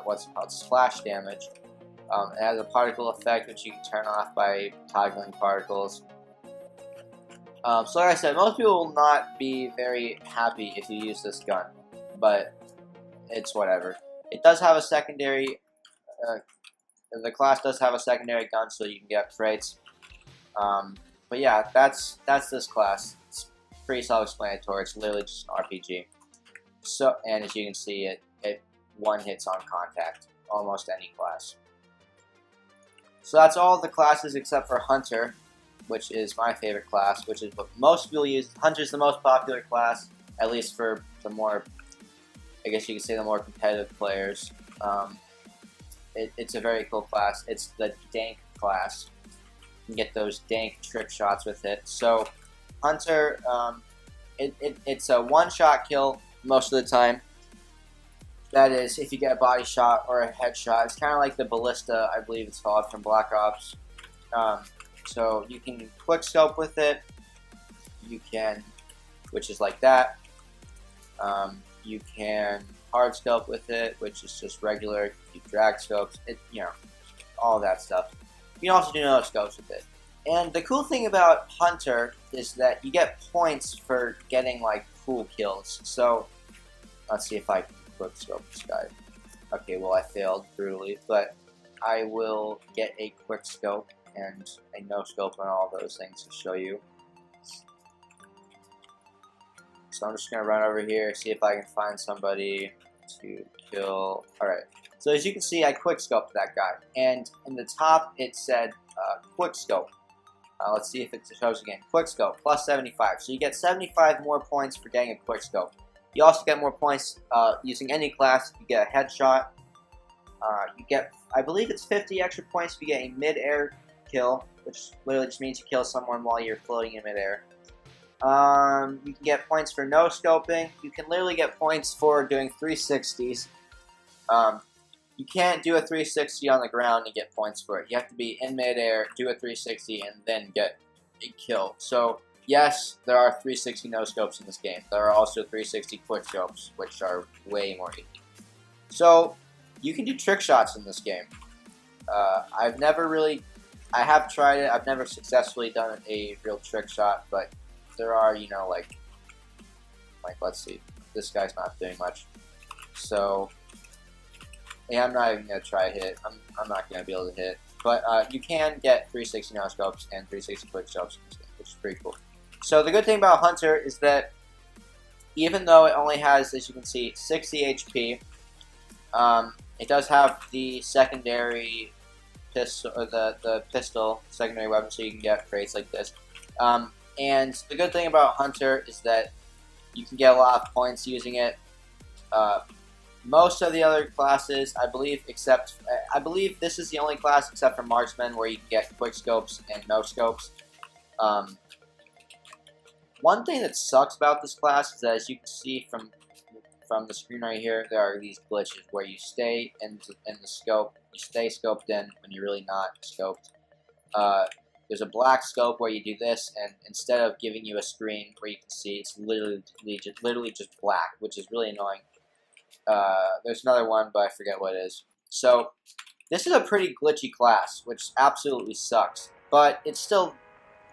what's called splash damage. It has a particle effect, which you can turn off by toggling particles. So like I said, most people will not be very happy if you use this gun, but it's whatever. It does have a secondary, the class does have a secondary gun, so you can get crates. But yeah, that's this class. It's pretty self-explanatory. It's literally just an RPG. So, and as you can see, it one hits on contact, almost any class. So that's all the classes except for Hunter, which is my favorite class, which is what most people use. Hunter is the most popular class, at least for the more, I guess you could say, the more competitive players. It's a very cool class. It's the dank class. You can get those dank trick shots with it. So Hunter, it's a one-shot kill most of the time. That is, if you get a body shot or a headshot. It's kind of like the ballista, I believe it's called, from Black Ops. So you can quick scope with it. You can, which is like that. You can hard scope with it, which is just regular. You drag scopes, all that stuff. You can also do no scopes with it. And the cool thing about Hunter is that you get points for getting like cool kills. So let's see if I can quick scope this guy. Okay, well I failed brutally, but I will get a quick scope and a no scope and all those things to show you. So I'm just gonna run over here, see if I can find somebody to kill. Alright, so as you can see, I quick scoped that guy, and in the top it said quick scope. Let's see if it shows again. Quick scope plus 75. So you get 75 more points for getting a quick scope. You also get more points using any class. You get a headshot. You get, I believe it's 50 extra points if you get a mid-air kill, which literally just means you kill someone while you're floating in mid-air. You can get points for no scoping. You can literally get points for doing 360s. You can't do a 360 on the ground and get points for it. You have to be in mid-air, do a 360, and then get a kill. So yes, there are 360 no scopes in this game. There are also 360 quick scopes, which are way more easy. So you can do trick shots in this game. I have tried it. I've never successfully done a real trick shot, but there are, like let's see, this guy's not doing much. So yeah, I'm not even gonna try to hit. I'm not gonna be able to hit. But you can get 360 no scopes and 360 quick scopes in this game, which is pretty cool. So the good thing about Hunter is that even though it only has, as you can see, 60 HP, it does have the secondary pistol, or the pistol secondary weapon, so you can get crates like this. And the good thing about Hunter is that you can get a lot of points using it. Most of the other classes, I believe this is the only class except for Marksman where you can get quick scopes and no scopes. One thing that sucks about this class is that, as you can see from the screen right here, there are these glitches where you stay in the scope, you stay scoped in when you're really not scoped. There's a black scope where you do this, and instead of giving you a screen where you can see, it's literally just black, which is really annoying. There's another one, but I forget what it is. So this is a pretty glitchy class, which absolutely sucks, but it's still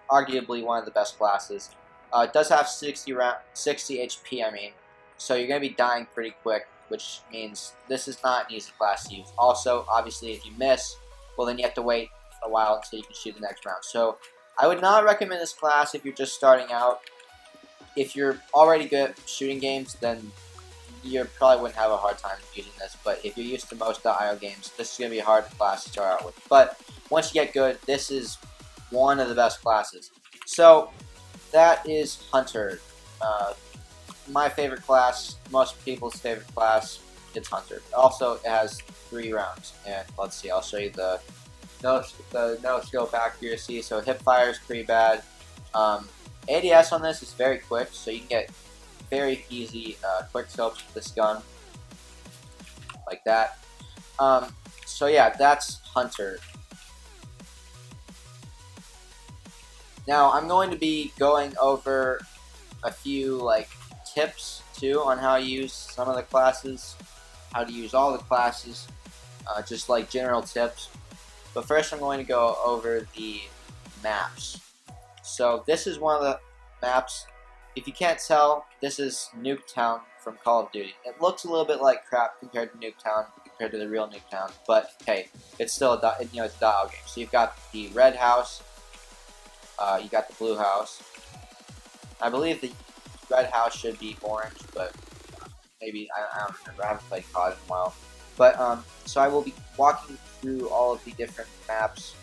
arguably one of the best classes. It does have 60 HP, so you're going to be dying pretty quick, which means this is not an easy class to use. Also, obviously, if you miss, well, then you have to wait a while until you can shoot the next round. So I would not recommend this class if you're just starting out. If you're already good at shooting games, then you probably wouldn't have a hard time using this. But if you're used to most .io games, this is going to be a hard class to start out with. But once you get good, this is one of the best classes. So that is Hunter. My favorite class, most people's favorite class, it's Hunter. Also, it has 3 rounds. And let's see, I'll show you the no scope accuracy. So hip fire is pretty bad. ADS on this is very quick, so you can get very easy quick scopes with this gun, like that. So yeah, that's Hunter. Now I'm going to be going over a few tips too on how to use some of the classes, how to use all the classes, just like general tips. But first I'm going to go over the maps. So this is one of the maps. If you can't tell, this is Nuketown from Call of Duty. It looks a little bit like crap compared to Nuketown, compared to the real Nuketown, but hey, it's still a it's a dial game. So you've got the red house, you got the blue house. I believe the red house should be orange, but maybe I don't remember. I haven't played COD in a while. But so I will be walking through all of the different maps.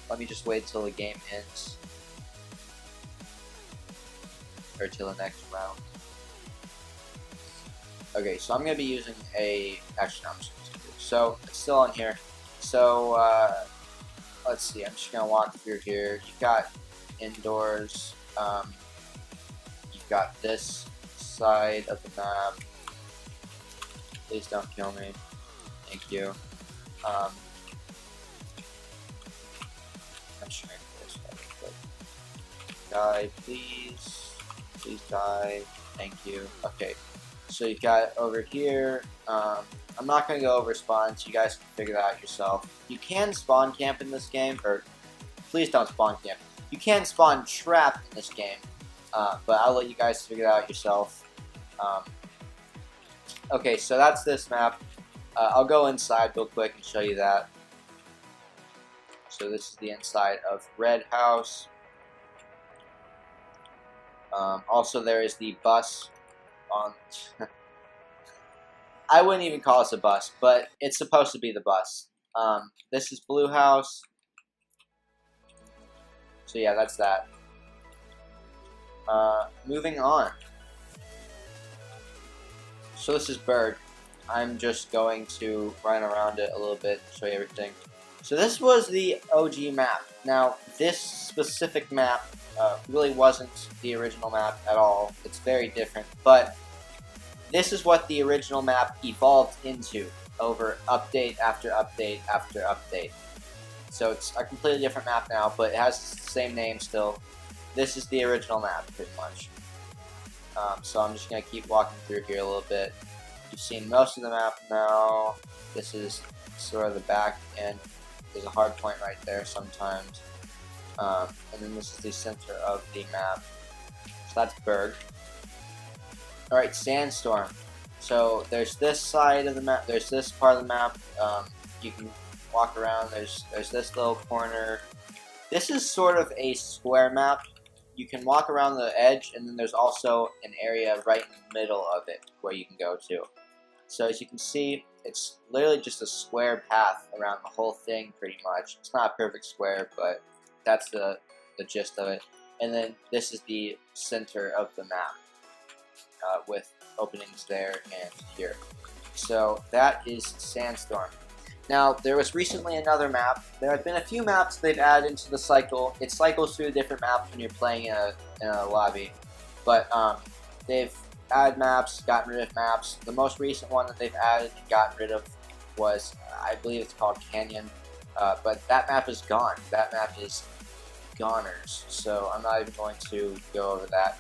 Let me just wait till the game ends. Or till the next round. Okay, so I'm going to be using a... Actually, no, I'm just going to... So, it's still on here. So, let's see. I'm just going to walk through here. You've got indoors. You've got this side of the map. Please don't kill me. Thank you. I'm just going to this way real quick. Die, please. Please die. Thank you. Okay. So you got over here. I'm not going to go over spawns. You guys can figure that out yourself. You can spawn camp in this game, or please don't spawn camp. You can spawn trap in this game, but I'll let you guys figure that out yourself. Okay, so that's this map. I'll go inside real quick and show you that. So this is the inside of Red House. Also, there is the bus on... I wouldn't even call this a bus, but it's supposed to be the bus. This is Blue House. So yeah, that's that. Moving on. So this is Bird. I'm just going to run around it a little bit, show you everything. So this was the OG map. Now, this specific map really wasn't the original map at all. It's very different, but this is what the original map evolved into over update after update after update. So it's a completely different map now, but it has the same name still. This is the original map, pretty much. So I'm just going to keep walking through here a little bit. You've seen most of the map now. This is sort of the back end. There's a hard point right there sometimes. And then this is the center of the map. So that's Berg. Alright, Sandstorm. So there's this side of the map, there's this part of the map. You can walk around, there's this little corner. This is sort of a square map. You can walk around the edge, and then there's also an area right in the middle of it where you can go to. So as you can see, it's literally just a square path around the whole thing, pretty much. It's not a perfect square, but that's the gist of it. And then this is the center of the map, with openings there and here. So that is Sandstorm. Now, there was recently another map. There have been a few maps they've added into the cycle. It cycles through a different map when you're playing in a lobby. But they've added maps, gotten rid of maps. The most recent one that they've added and gotten rid of was, I believe it's called Canyon. But that map is gone. That map is goners. So I'm not even going to go over that.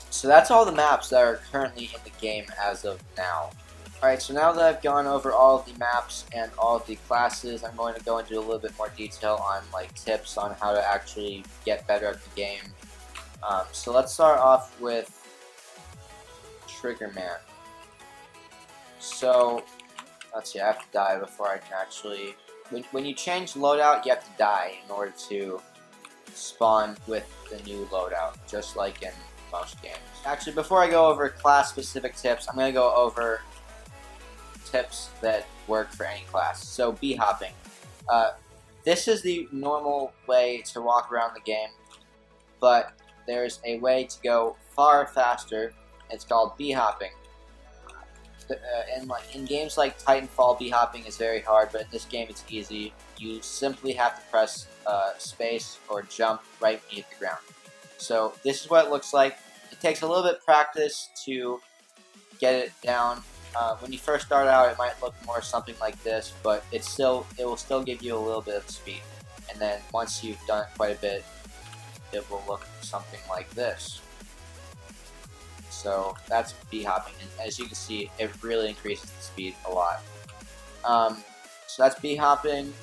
So that's all the maps that are currently in the game as of now. Alright, so now that I've gone over all of the maps and all of the classes, I'm going to go into a little bit more detail on like tips on how to actually get better at the game. So let's start off with Triggerman. So, let's see, I have to die before I can actually... When you change loadout, you have to die in order to spawn with the new loadout, just like in most games. Actually, before I go over class-specific tips, I'm going to go over tips that work for any class. So, bee-hopping. This is the normal way to walk around the game, but there's a way to go far faster. It's called bee-hopping. In games like Titanfall, bee-hopping is very hard, but in this game it's easy. You simply have to press space or jump right beneath the ground. So this is what it looks like. It takes a little bit of practice to get it down. When you first start out, it might look more something like this, but it will still give you a little bit of speed. And then once you've done it quite a bit, it will look something like this. So that's bee-hopping, and as you can see, it really increases the speed a lot. So that's bee-hopping.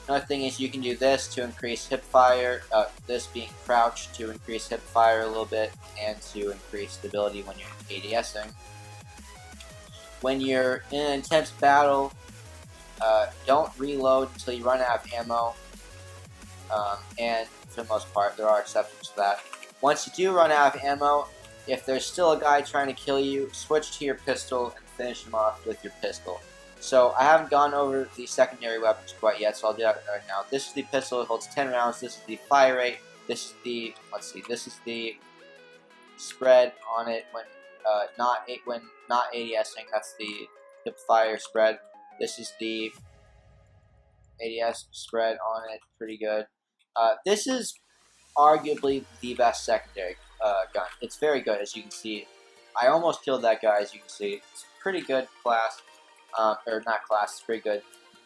Another thing is you can do this to increase hip fire, this being crouch to increase hip fire a little bit and to increase stability when you're ADSing. When you're in an intense battle, don't reload until you run out of ammo, and for the most part, there are exceptions to that. Once you do run out of ammo, if there's still a guy trying to kill you, switch to your pistol and finish him off with your pistol. So I haven't gone over the secondary weapons quite yet, so I'll do that right now. This is the pistol, it holds 10 rounds. This is the fire rate. This is the, this is the spread on it when not ADSing. That's the hip fire spread. This is the ADS spread on it, pretty good. This is arguably the best secondary gun. It's very good, as you can see. I almost killed that guy, as you can see. It's a pretty good class. Or not class, it's pretty good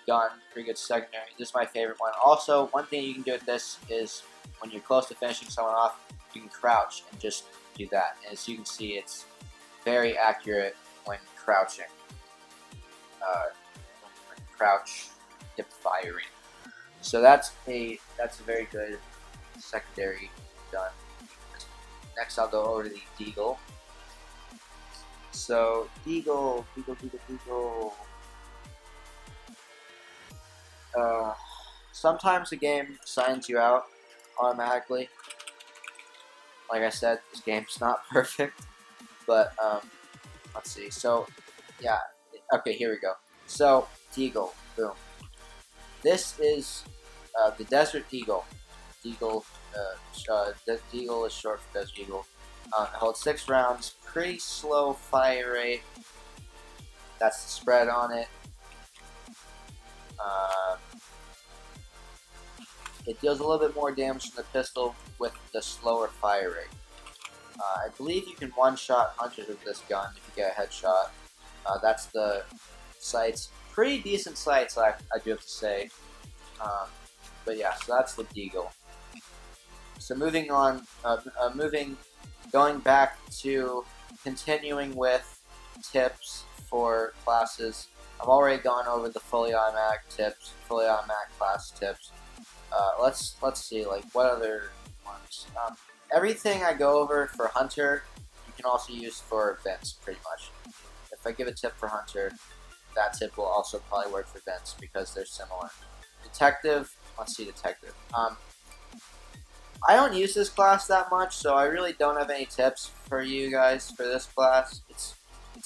gun, pretty good secondary. This is my favorite one. Also, one thing you can do with this is when you're close to finishing someone off, you can crouch and just do that. And as you can see, it's very accurate when crouching. When crouch, hip firing. So that's a very good secondary gun. Next, I'll go over to the Deagle. So, Deagle. Sometimes the game signs you out automatically. Like I said, this game's not perfect, but let's see. So, yeah, okay, here we go. So, Deagle, boom. This is the Desert Eagle. Deagle, Deagle is short for Desert Eagle. It holds 6 rounds, pretty slow fire rate. That's the spread on it. It deals a little bit more damage than the pistol with the slower fire rate. I believe you can one-shot hunters with this gun if you get a headshot. That's the sights. Pretty decent sights, I do have to say. But yeah, so that's the Deagle. So moving on, going back to continuing with tips for classes. I've already gone over the fully automatic tips, fully automatic class tips. Let's see, like, what other ones? Everything I go over for Hunter, you can also use for Vince, pretty much. If I give a tip for Hunter, that tip will also probably work for Vince because they're similar. Detective, let's see, Detective. I don't use this class that much, so I really don't have any tips for you guys for this class. It's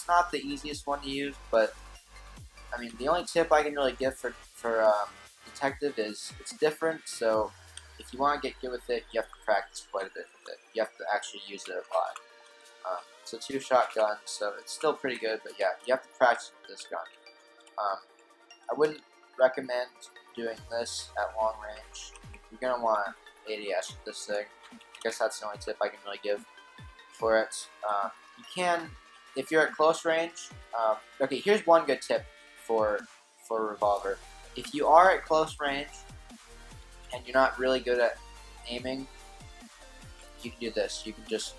not the easiest one to use, but I mean, the only tip I can really give for Detective is it's different, so if you want to get good with it, you have to practice quite a bit with it. You have to actually use it a lot. It's a 2-shot gun, so it's still pretty good, but yeah, you have to practice with this gun. I wouldn't recommend doing this at long range. You're going to want ADS with this thing. I guess that's the only tip I can really give for it. You can, if you're at close range, okay, here's one good tip for revolver. If you are at close range and you're not really good at aiming, you can do this. You can just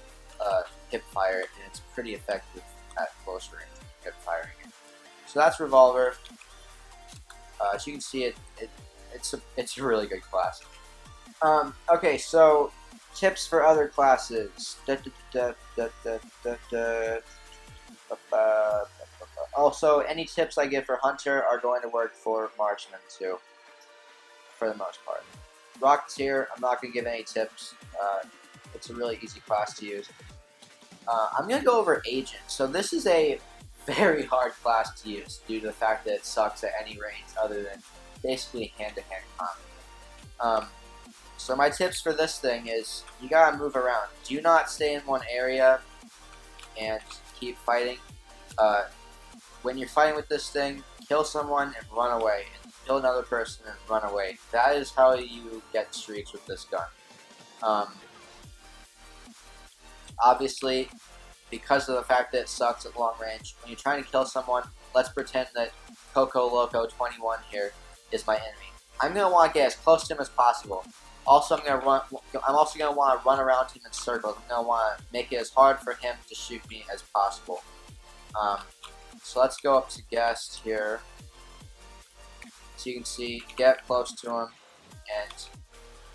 hip fire it, and it's pretty effective at close range hip firing it. So that's revolver. As you can see, it's a really good class. Okay, so tips for other classes. Also, any tips I give for Hunter are going to work for Marksman too, for the most part. Rocketeer, I'm not going to give any tips. It's a really easy class to use. I'm going to go over Agent. So this is a very hard class to use due to the fact that it sucks at any range other than basically hand-to-hand combat. So my tips for this thing is you gotta move around. Do not stay in one area and keep fighting. When you're fighting with this thing, kill someone and run away, and kill another person and run away. That is how you get streaks with this gun. Obviously, because of the fact that it sucks at long range, when you're trying to kill someone, let's pretend that Coco Loco 21 here is my enemy. I'm gonna want to get as close to him as possible. Also, I'm also gonna want to run around him in circles. I'm gonna want to make it as hard for him to shoot me as possible. So let's go up to guest here. So you can see, get close to them and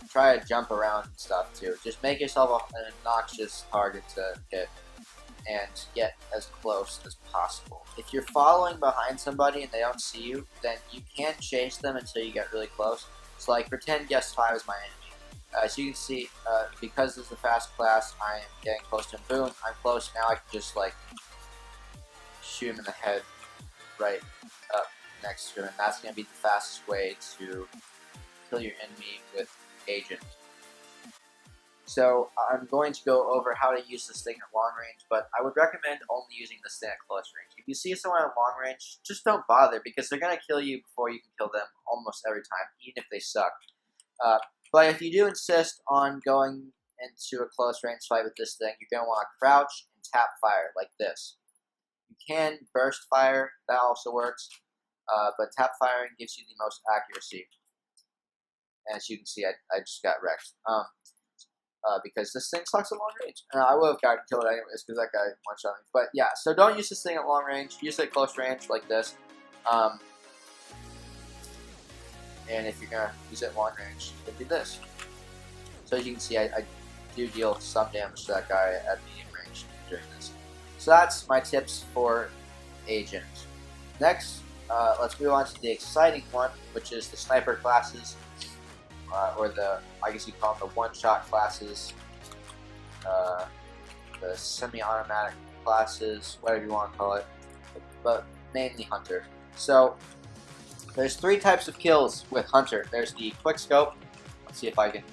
try to jump around and stuff too. Just make yourself an obnoxious target to hit and get as close as possible. If you're following behind somebody and they don't see you, then you can't chase them until you get really close. So like pretend Guest 5 is my enemy. As you can see, because this is a fast class, I am getting close to him. Boom, I'm close. Now I can just like shoot him in the head right up next to him. And that's going to be the fastest way to kill your enemy with Agent. So I'm going to go over how to use this thing at long range, but I would recommend only using this thing at close range. If you see someone at long range, just don't bother because they're going to kill you before you can kill them almost every time, even if they suck. But if you do insist on going into a close range fight with this thing, you're going to want to crouch and tap fire like this. You can burst fire, that also works, but tap firing gives you the most accuracy. As you can see, I just got wrecked. Because this thing sucks at long range. I would have gotten killed anyways because that guy one-shot me. But yeah, so don't use this thing at long range. Use it at close range like this. And if you're going to use it at long range, you can do this. So as you can see, I do deal some damage to that guy at medium range during this. So that's my tips for Agent. Next, let's move on to the exciting one, which is the sniper classes. Or the, I guess you call them the one-shot classes, the semi-automatic classes, whatever you want to call it, but mainly Hunter. So, there's 3 types of kills with Hunter. There's the quick scope. Let's see if I can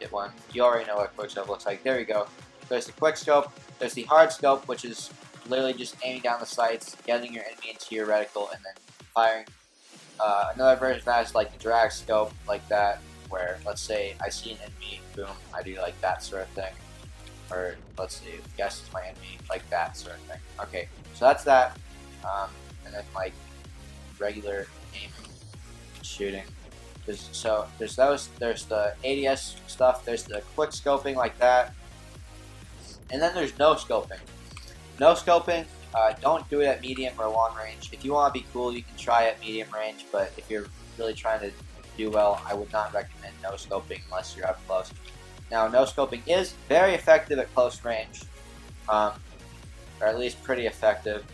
get one. You already know what quick scope looks like. There you go. There's the quick scope. There's the hard scope, which is literally just aiming down the sights, getting your enemy into your reticle, and then firing. Another version of that is like the drag scope, like that, where let's say I see an enemy, boom, I do like that sort of thing. Or let's see, guess it's my enemy, like that sort of thing. Okay, so that's that. And then like regular aiming, shooting. There's those. There's the ADS stuff. There's the quick scoping like that. And then there's no scoping. No scoping. Don't do it at medium or long range. If you want to be cool, you can try at medium range. But if you're really trying to do well, I would not recommend no scoping unless you're up close. Now, no scoping is very effective at close range, or at least pretty effective.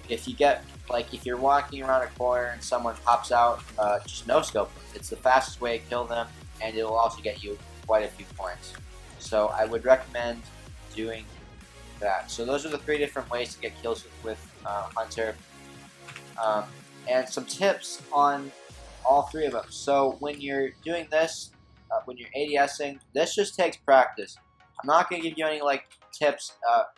If you get, like, if you're walking around a corner and someone pops out, just no scope them. It's the fastest way to kill them, and it will also get you quite a few points. So I would recommend doing that. So those are the 3 different ways to get kills with Hunter, and some tips on all 3 of them. So when you're doing this, when you're ADSing, this just takes practice. I'm not going to give you any like tips.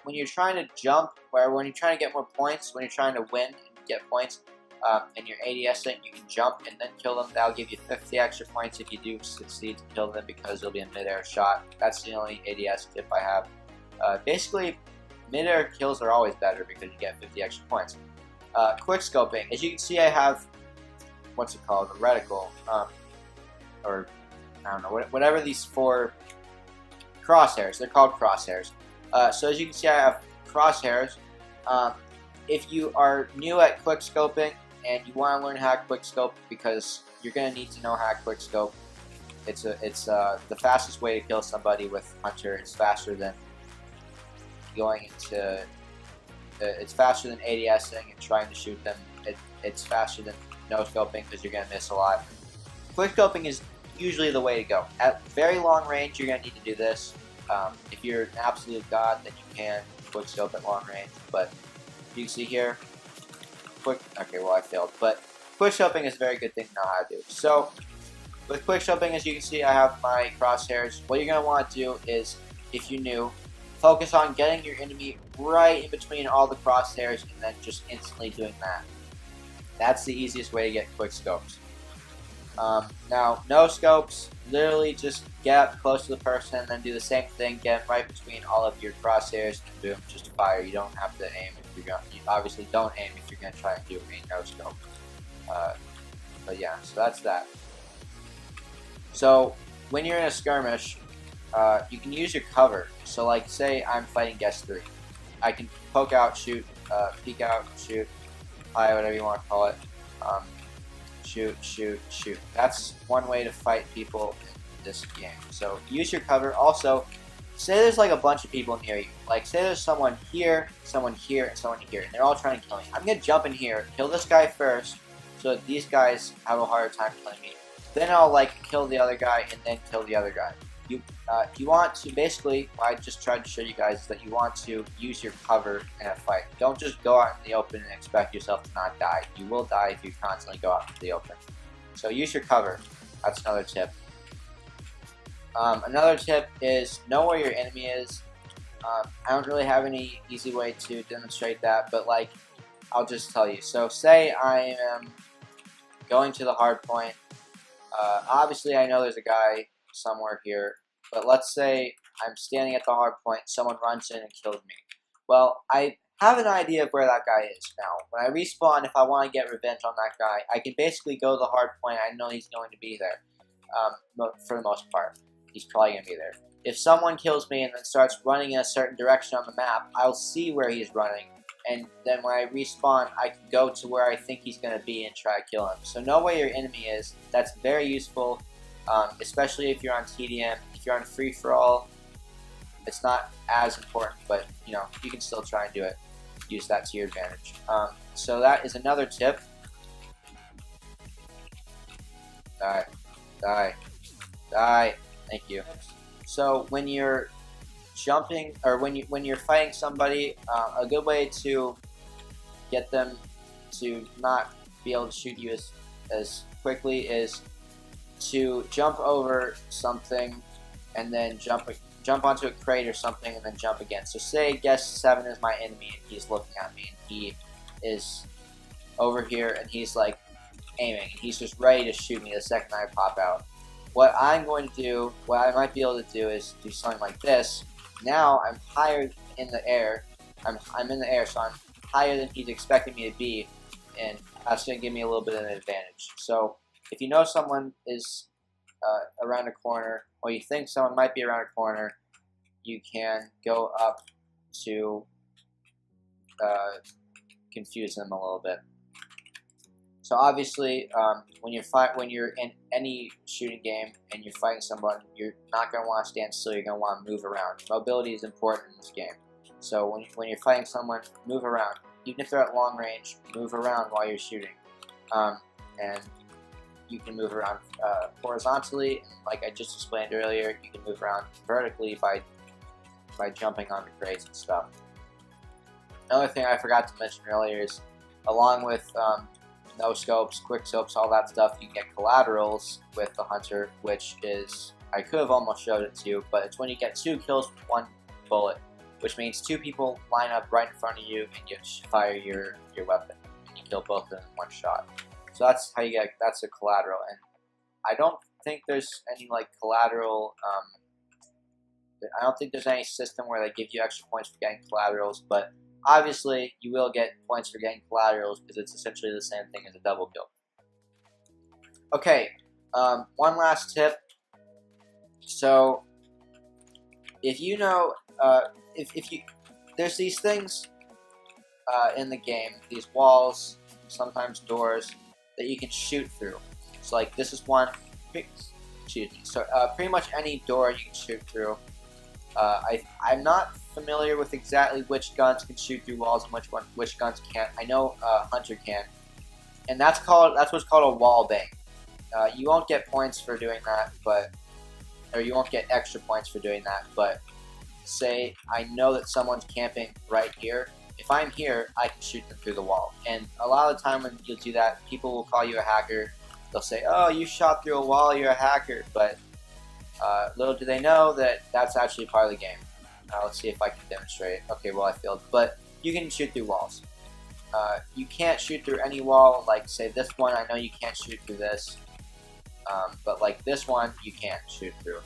When you're trying to jump, or when you're trying to get more points, when you're trying to win and get points, and you're ADSing, you can jump and then kill them. That'll give you 50 extra points if you do succeed to kill them because it'll be a mid-air shot. That's the only ADS tip I have. Basically, mid-air kills are always better because you get 50 extra points. Quick scoping. As you can see, I have, what's it called, a reticle, or I don't know, whatever these 4 crosshairs. They're called crosshairs. So as you can see, I have crosshairs. If you are new at quick scoping and you want to learn how to quick scope, because you're going to need to know how to quick scope. It's the fastest way to kill somebody with Hunter. It's faster than going into. It's faster than ADSing and trying to shoot them. It's faster than no scoping because you're going to miss a lot. Quick scoping is usually the way to go. At very long range, you're going to need to do this. If you're an absolute god, then you can quick scope at long range. But you can see here, okay, well I failed. But quick scoping is a very good thing to know how to do. So with quick scoping, as you can see, I have my crosshairs. What you're going to want to do is, if you're new, focus on getting your enemy right in between all the crosshairs and then just instantly doing that. That's the easiest way to get quick scopes. Now, no scopes, literally just get up close to the person and then do the same thing, get right between all of your crosshairs and boom, just fire. You don't have to aim if you're going to, you obviously don't aim if you're going to try and do a no scope. But yeah, so that's that. So when you're in a skirmish, you can use your cover. So like say I'm fighting guest 3. I can poke out, shoot, peek out, shoot, fire, whatever you want to call it. shoot, shoot, shoot. That's one way to fight people in this game. So use your cover. Also, say there's like a bunch of people near you. Like say there's someone here, and someone here, and they're all trying to kill me. I'm gonna jump in here, kill this guy first, so that these guys have a harder time killing me. Then I'll like kill the other guy and then kill the other guy. You want to basically, what I just tried to show you guys is that you want to use your cover in a fight. Don't just go out in the open and expect yourself to not die. You will die if you constantly go out into the open. So use your cover. That's another tip. Another tip is know where your enemy is. I don't really have any easy way to demonstrate that, but like I'll just tell you. So say I am going to the hard point. Obviously I know there's a guy somewhere here, but let's say I'm standing at the hard point, someone runs in and kills me. Well, I have an idea of where that guy is now. When I respawn, if I want to get revenge on that guy, I can basically go to the hard point. I know he's going to be there, for the most part. He's probably going to be there. If someone kills me and then starts running in a certain direction on the map, I'll see where he's running, and then when I respawn, I can go to where I think he's going to be and try to kill him. So know where your enemy is. That's very useful. Especially if you're on TDM. If you're on free-for-all, it's not as important, but you know, you can still try and do it. Use that to your advantage. So that is another tip. Die. Die. Die. Thank you. So when you're jumping, or when you're fighting somebody, a good way to get them to not be able to shoot you as quickly is to jump over something and then jump onto a crate or something and then jump again. So say guest 7 is my enemy and he's looking at me and he is over here and he's like aiming and he's just ready to shoot me the second I pop out. What I'm going to do, what I might be able to do is do something like this. Now I'm higher in the air. I'm in the air, so I'm higher than he's expecting me to be, and that's going to give me a little bit of an advantage. So if you know someone is around a corner, or you think someone might be around a corner, you can go up to confuse them a little bit. So obviously, when you're in any shooting game and you're fighting someone, you're not going to want to stand still. You're going to want to move around. Mobility is important in this game. So when you're fighting someone, move around. Even if they're at long range, move around while you're shooting. And you can move around horizontally, and like I just explained earlier, you can move around vertically by jumping onto crates and stuff. Another thing I forgot to mention earlier is, along with no scopes, quick scopes, all that stuff, you get collaterals with the hunter, which is, I could have almost showed it to you, but it's when you get 2 kills with 1 bullet, which means 2 people line up right in front of you and you fire your weapon and you kill both of them in 1 shot. So that's how you get, that's a collateral. And I don't think there's any like collateral, I don't think there's any system where they give you extra points for getting collaterals, but obviously you will get points for getting collaterals because it's essentially the same thing as a double kill. Okay, one last tip. So if you know, there's these things in the game, these walls, sometimes doors, that you can shoot through. So like this is one, excuse me, so pretty much any door you can shoot through. I'm not familiar with exactly which guns can shoot through walls and which guns can't. I know Hunter can, and that's what's called a wall bang. You won't get points for doing that, or you won't get extra points for doing that. But say I know that someone's camping right here. If I'm here, I can shoot them through the wall. And a lot of the time when you do that, people will call you a hacker. They'll say, "Oh, you shot through a wall, you're a hacker." But little do they know that that's actually part of the game. Let's see if I can demonstrate. Okay, well I failed. But you can shoot through walls. You can't shoot through any wall. Like say this one, I know you can't shoot through this. But like this one, you can't shoot through.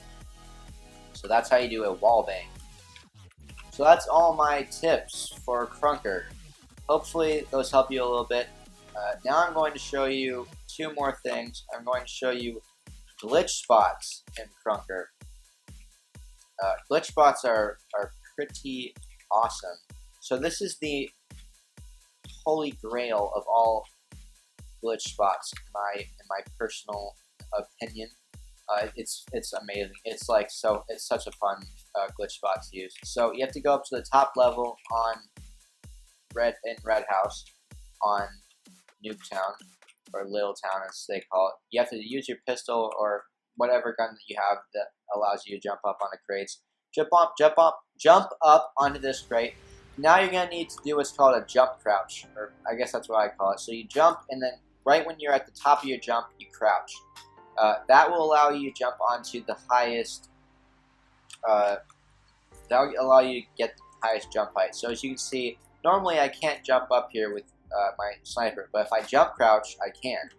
So that's how you do a wall bang. So that's all my tips for Krunker. Hopefully those help you a little bit. Now I'm going to show you 2 more things. I'm going to show you glitch spots in Krunker. Glitch spots are pretty awesome. So this is the holy grail of all glitch spots in my personal opinion. It's amazing. It's such a fun glitch spot to use. So you have to go up to the top level on Red House on Nuketown, or Little Town as they call it. You have to use your pistol or whatever gun that you have that allows you to jump up onto crates. Jump up onto this crate. Now you're gonna need to do what's called a jump crouch, or I guess that's what I call it. So you jump, and then right when you're at the top of your jump, you crouch. That will allow you to jump onto the highest. That will allow you to get the highest jump height. So as you can see, normally I can't jump up here with my sniper, but if I jump crouch, I can.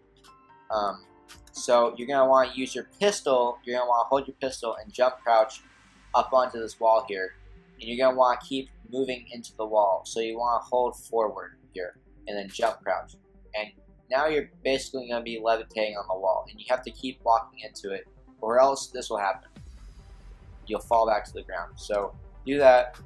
So you're gonna want to use your pistol. You're gonna want to hold your pistol and jump crouch up onto this wall here, and you're gonna want to keep moving into the wall. So you want to hold forward here and then jump crouch, and now you're basically gonna be levitating on the wall, and you have to keep walking into it, or else this will happen. You'll fall back to the ground. So do that.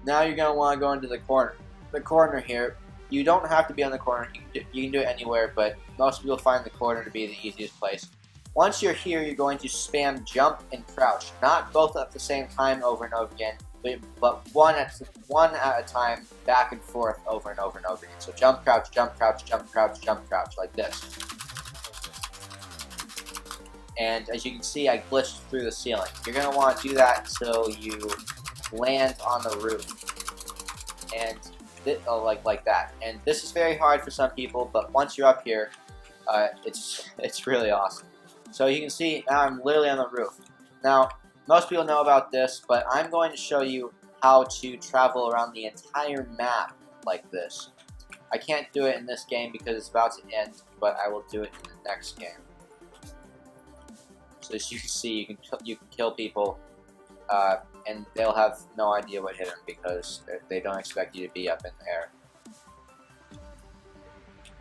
Now you're gonna want to go into the corner. The corner here. You don't have to be on the corner. You can do it anywhere, but most people find the corner to be the easiest place. Once you're here, you're going to spam jump and crouch, not both at the same time over and over again, but one at a time, back and forth over and over and over again. So jump, crouch, jump, crouch, jump, crouch, jump, crouch, like this. And as you can see, I glitched through the ceiling. You're going to want to do that until you land on the roof, and like that. And this is very hard for some people, but once you're up here, it's really awesome. So you can see now I'm literally on the roof. Now most people know about this, but I'm going to show you how to travel around the entire map like this. I can't do it in this game because it's about to end, but I will do it in the next game. So as you can see, you can kill people, and they'll have no idea what hit them because they don't expect you to be up in the air.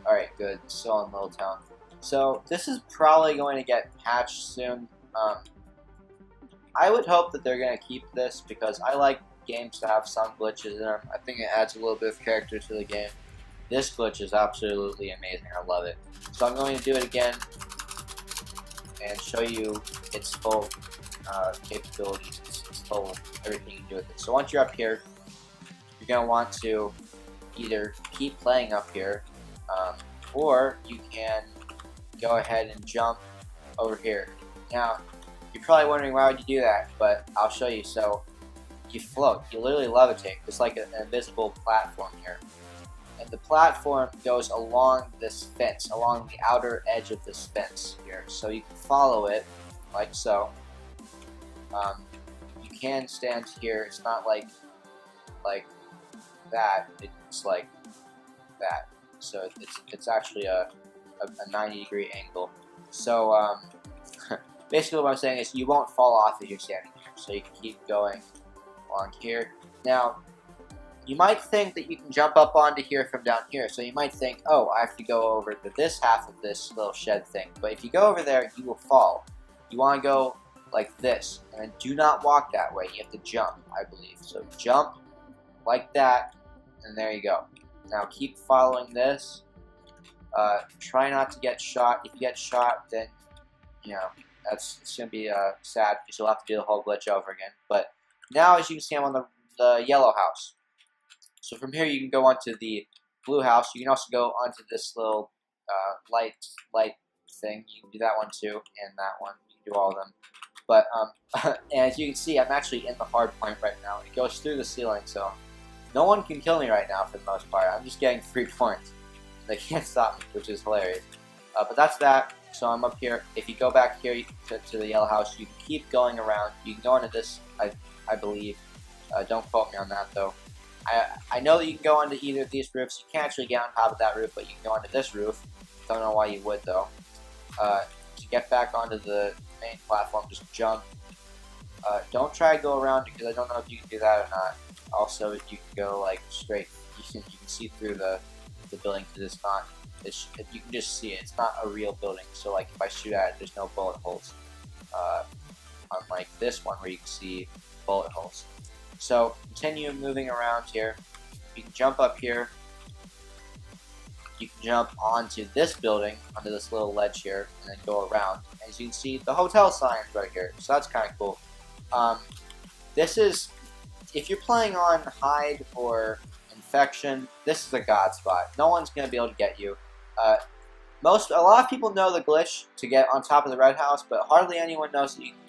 Alright, good. Still in Little Town. So this is probably going to get patched soon. I would hope that they're going to keep this because I like games to have some glitches in them. I think it adds a little bit of character to the game. This glitch is absolutely amazing. I love it. So I'm going to do it again and show you its full capabilities. It's full of everything you can do with it. So once you're up here, you're going to want to either keep playing up here, or you can go ahead and jump over here. Now, you're probably wondering why would you do that, but I'll show you. So you float, you literally levitate. It's like an invisible platform here. And the platform goes along this fence, along the outer edge of this fence here. So you can follow it, like so. You can stand here. It's not like that. It's like that. So it's actually a 90-degree angle. So basically what I'm saying is you won't fall off if you're standing here. So you can keep going along here. Now, you might think that you can jump up onto here from down here. So you might think, oh, I have to go over to this half of this little shed thing. But if you go over there, you will fall. You want to go like this. And then do not walk that way. You have to jump, I believe. So jump like that. And there you go. Now keep following this. Try not to get shot. If you get shot, then, you know, it's going to be sad because you'll have to do the whole glitch over again. But now, as you can see, I'm on the yellow house. So from here, you can go onto the blue house. You can also go onto this little light thing. You can do that one too, and that one. You can do all of them. But and as you can see, I'm actually in the hard point right now. It goes through the ceiling, so no one can kill me right now for the most part. I'm just getting 3 points. They can't stop me, which is hilarious. But that's that. So I'm up here. If you go back here to the yellow house, you can keep going around. You can go into this, I believe. Don't quote me on that, though. I know that you can go onto either of these roofs. You can't actually get on top of that roof, but you can go onto this roof. Don't know why you would, though. To get back onto the main platform, just jump. Don't try to go around because I don't know if you can do that or not. Also, you can go like straight. You can see through the building because it's not. You can just see it. It's not a real building. So like if I shoot at it, there's no bullet holes. Unlike this one where you can see bullet holes. So continue moving around here. You can jump up here. you can jump onto this building, onto this little ledge here, and then go around. As you can see, the hotel sign is right here, so that's kind of cool. This is, if you're playing on hide or infection, this is a god spot. No one's going to be able to get you. A lot of people know the glitch to get on top of the red house, but hardly anyone knows that you can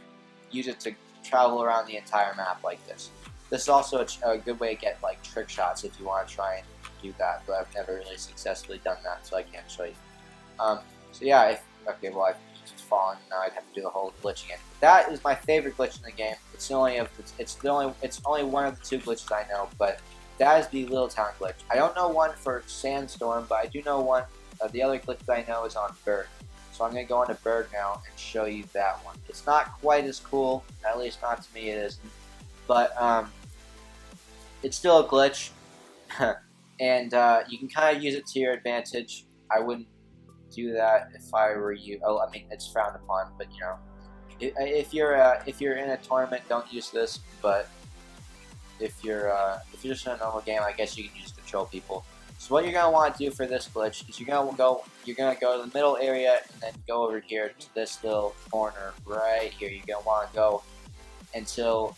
use it to travel around the entire map like this. This is also a good way to get like trick shots if you want to try and do that, but I've never really successfully done that, so I can't show you. So yeah, okay, well I've just fallen. Now I'd have to do the whole glitch again. That is my favorite glitch in the game. It's only one of the two glitches I know, but that is the Little Town glitch. I don't know one for Sandstorm, but I do know one. The other glitch that I know is on Berg. So I'm going to go into Berg now and show you that one. It's not quite as cool, at least not to me it isn't, but it's still a glitch, and you can kind of use it to your advantage. I wouldn't do that if I were you. Oh, I mean, it's frowned upon, but you know, if you're in a tournament, don't use this. But if you're just in a normal game, I guess you can use it to troll people. So what you're gonna want to do for this glitch is you're gonna go to the middle area and then go over here to this little corner right here. You're gonna want to go until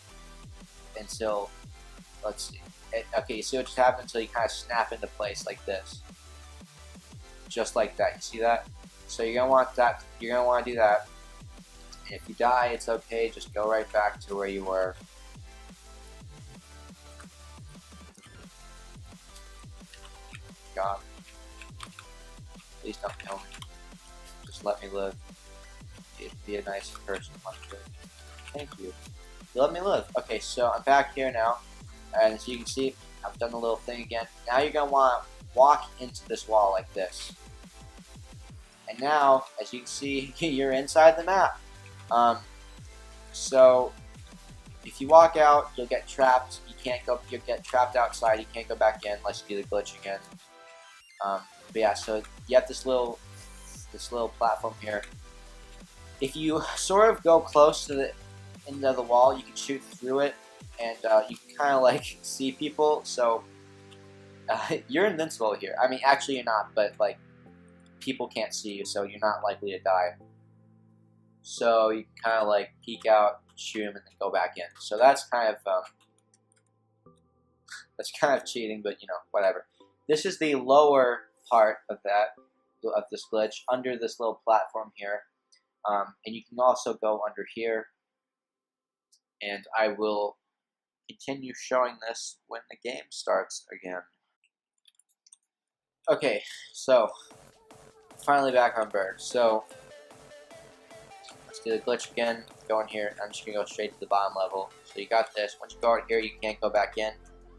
let's see. Okay, you see what just happened? Until you kind of snap into place like this, just like that. You see that? So you're gonna want that. You're gonna want to do that. And if you die, it's okay. Just go right back to where you were. God, please don't kill me. Just let me live. Be a nice person. Thank you. You let me live. Okay, so I'm back here now, and as you can see, I've done the little thing again. Now you're gonna want to walk into this wall like this, and now, as you can see, you're inside the map. So if you walk out, you'll get trapped. You can't go. You'll get trapped outside. You can't go back in unless you do the glitch again. But yeah, so you have this little platform here. If you sort of go close to the end of the wall, you can shoot through it, and you can kind of like see people. So you're invincible here. I mean, actually you're not, but like people can't see you, so you're not likely to die. So you can kind of like peek out, shoot him, and then go back in. So that's kind of cheating, but you know, whatever. This is the lower part of this glitch, under this little platform here, and you can also go under here. And I will continue showing this when the game starts again. Okay, so finally back on Berg. So let's do the glitch again. Go in here. I'm just gonna go straight to the bottom level. So you got this. Once you go out here, you can't go back in.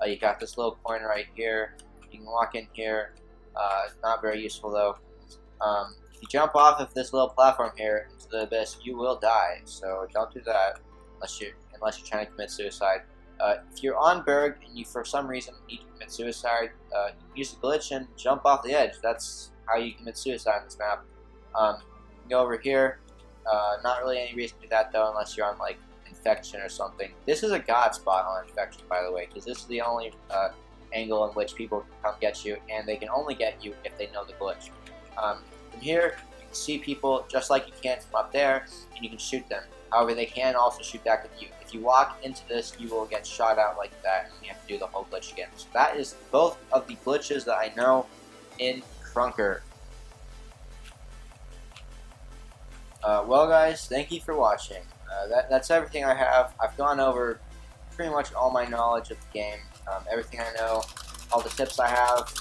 You got this little corner right here. You can walk in here. Not very useful though. If you jump off of this little platform here into the abyss, you will die. So don't do that unless you're trying to commit suicide. If you're on Berg and you for some reason need to commit suicide, use a glitch and jump off the edge. That's how you commit suicide on this map. You can go over here. Not really any reason to do that though, unless you're on like infection or something. This is a god spot on infection, by the way, because this is the only angle in which people can come get you, and they can only get you if they know the glitch. From here, you can see people just like you can from up there, and you can shoot them. However, they can also shoot back at you. If you walk into this, you will get shot out like that, and you have to do the whole glitch again. So that is both of the glitches that I know in Krunker. Well guys, thank you for watching. That's everything I have. I've gone over pretty much all my knowledge of the game, everything I know, all the tips I have.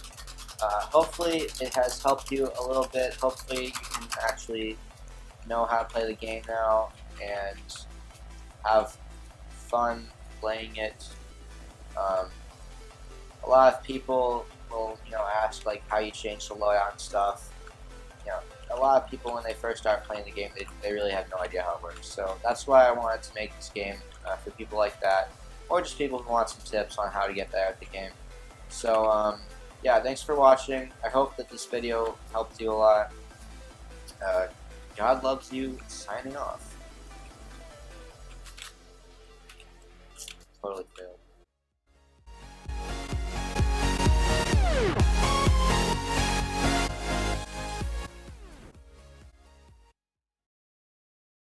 Hopefully it has helped you a little bit. Hopefully you can actually know how to play the game now and have fun playing it. A lot of people will, ask like how you change the loadout and stuff. A lot of people when they first start playing the game, they really have no idea how it works. So that's why I wanted to make this game for people like that, or just people who want some tips on how to get better at the game. So yeah, thanks for watching. I hope that this video helped you a lot. God loves you. Signing off. Totally failed.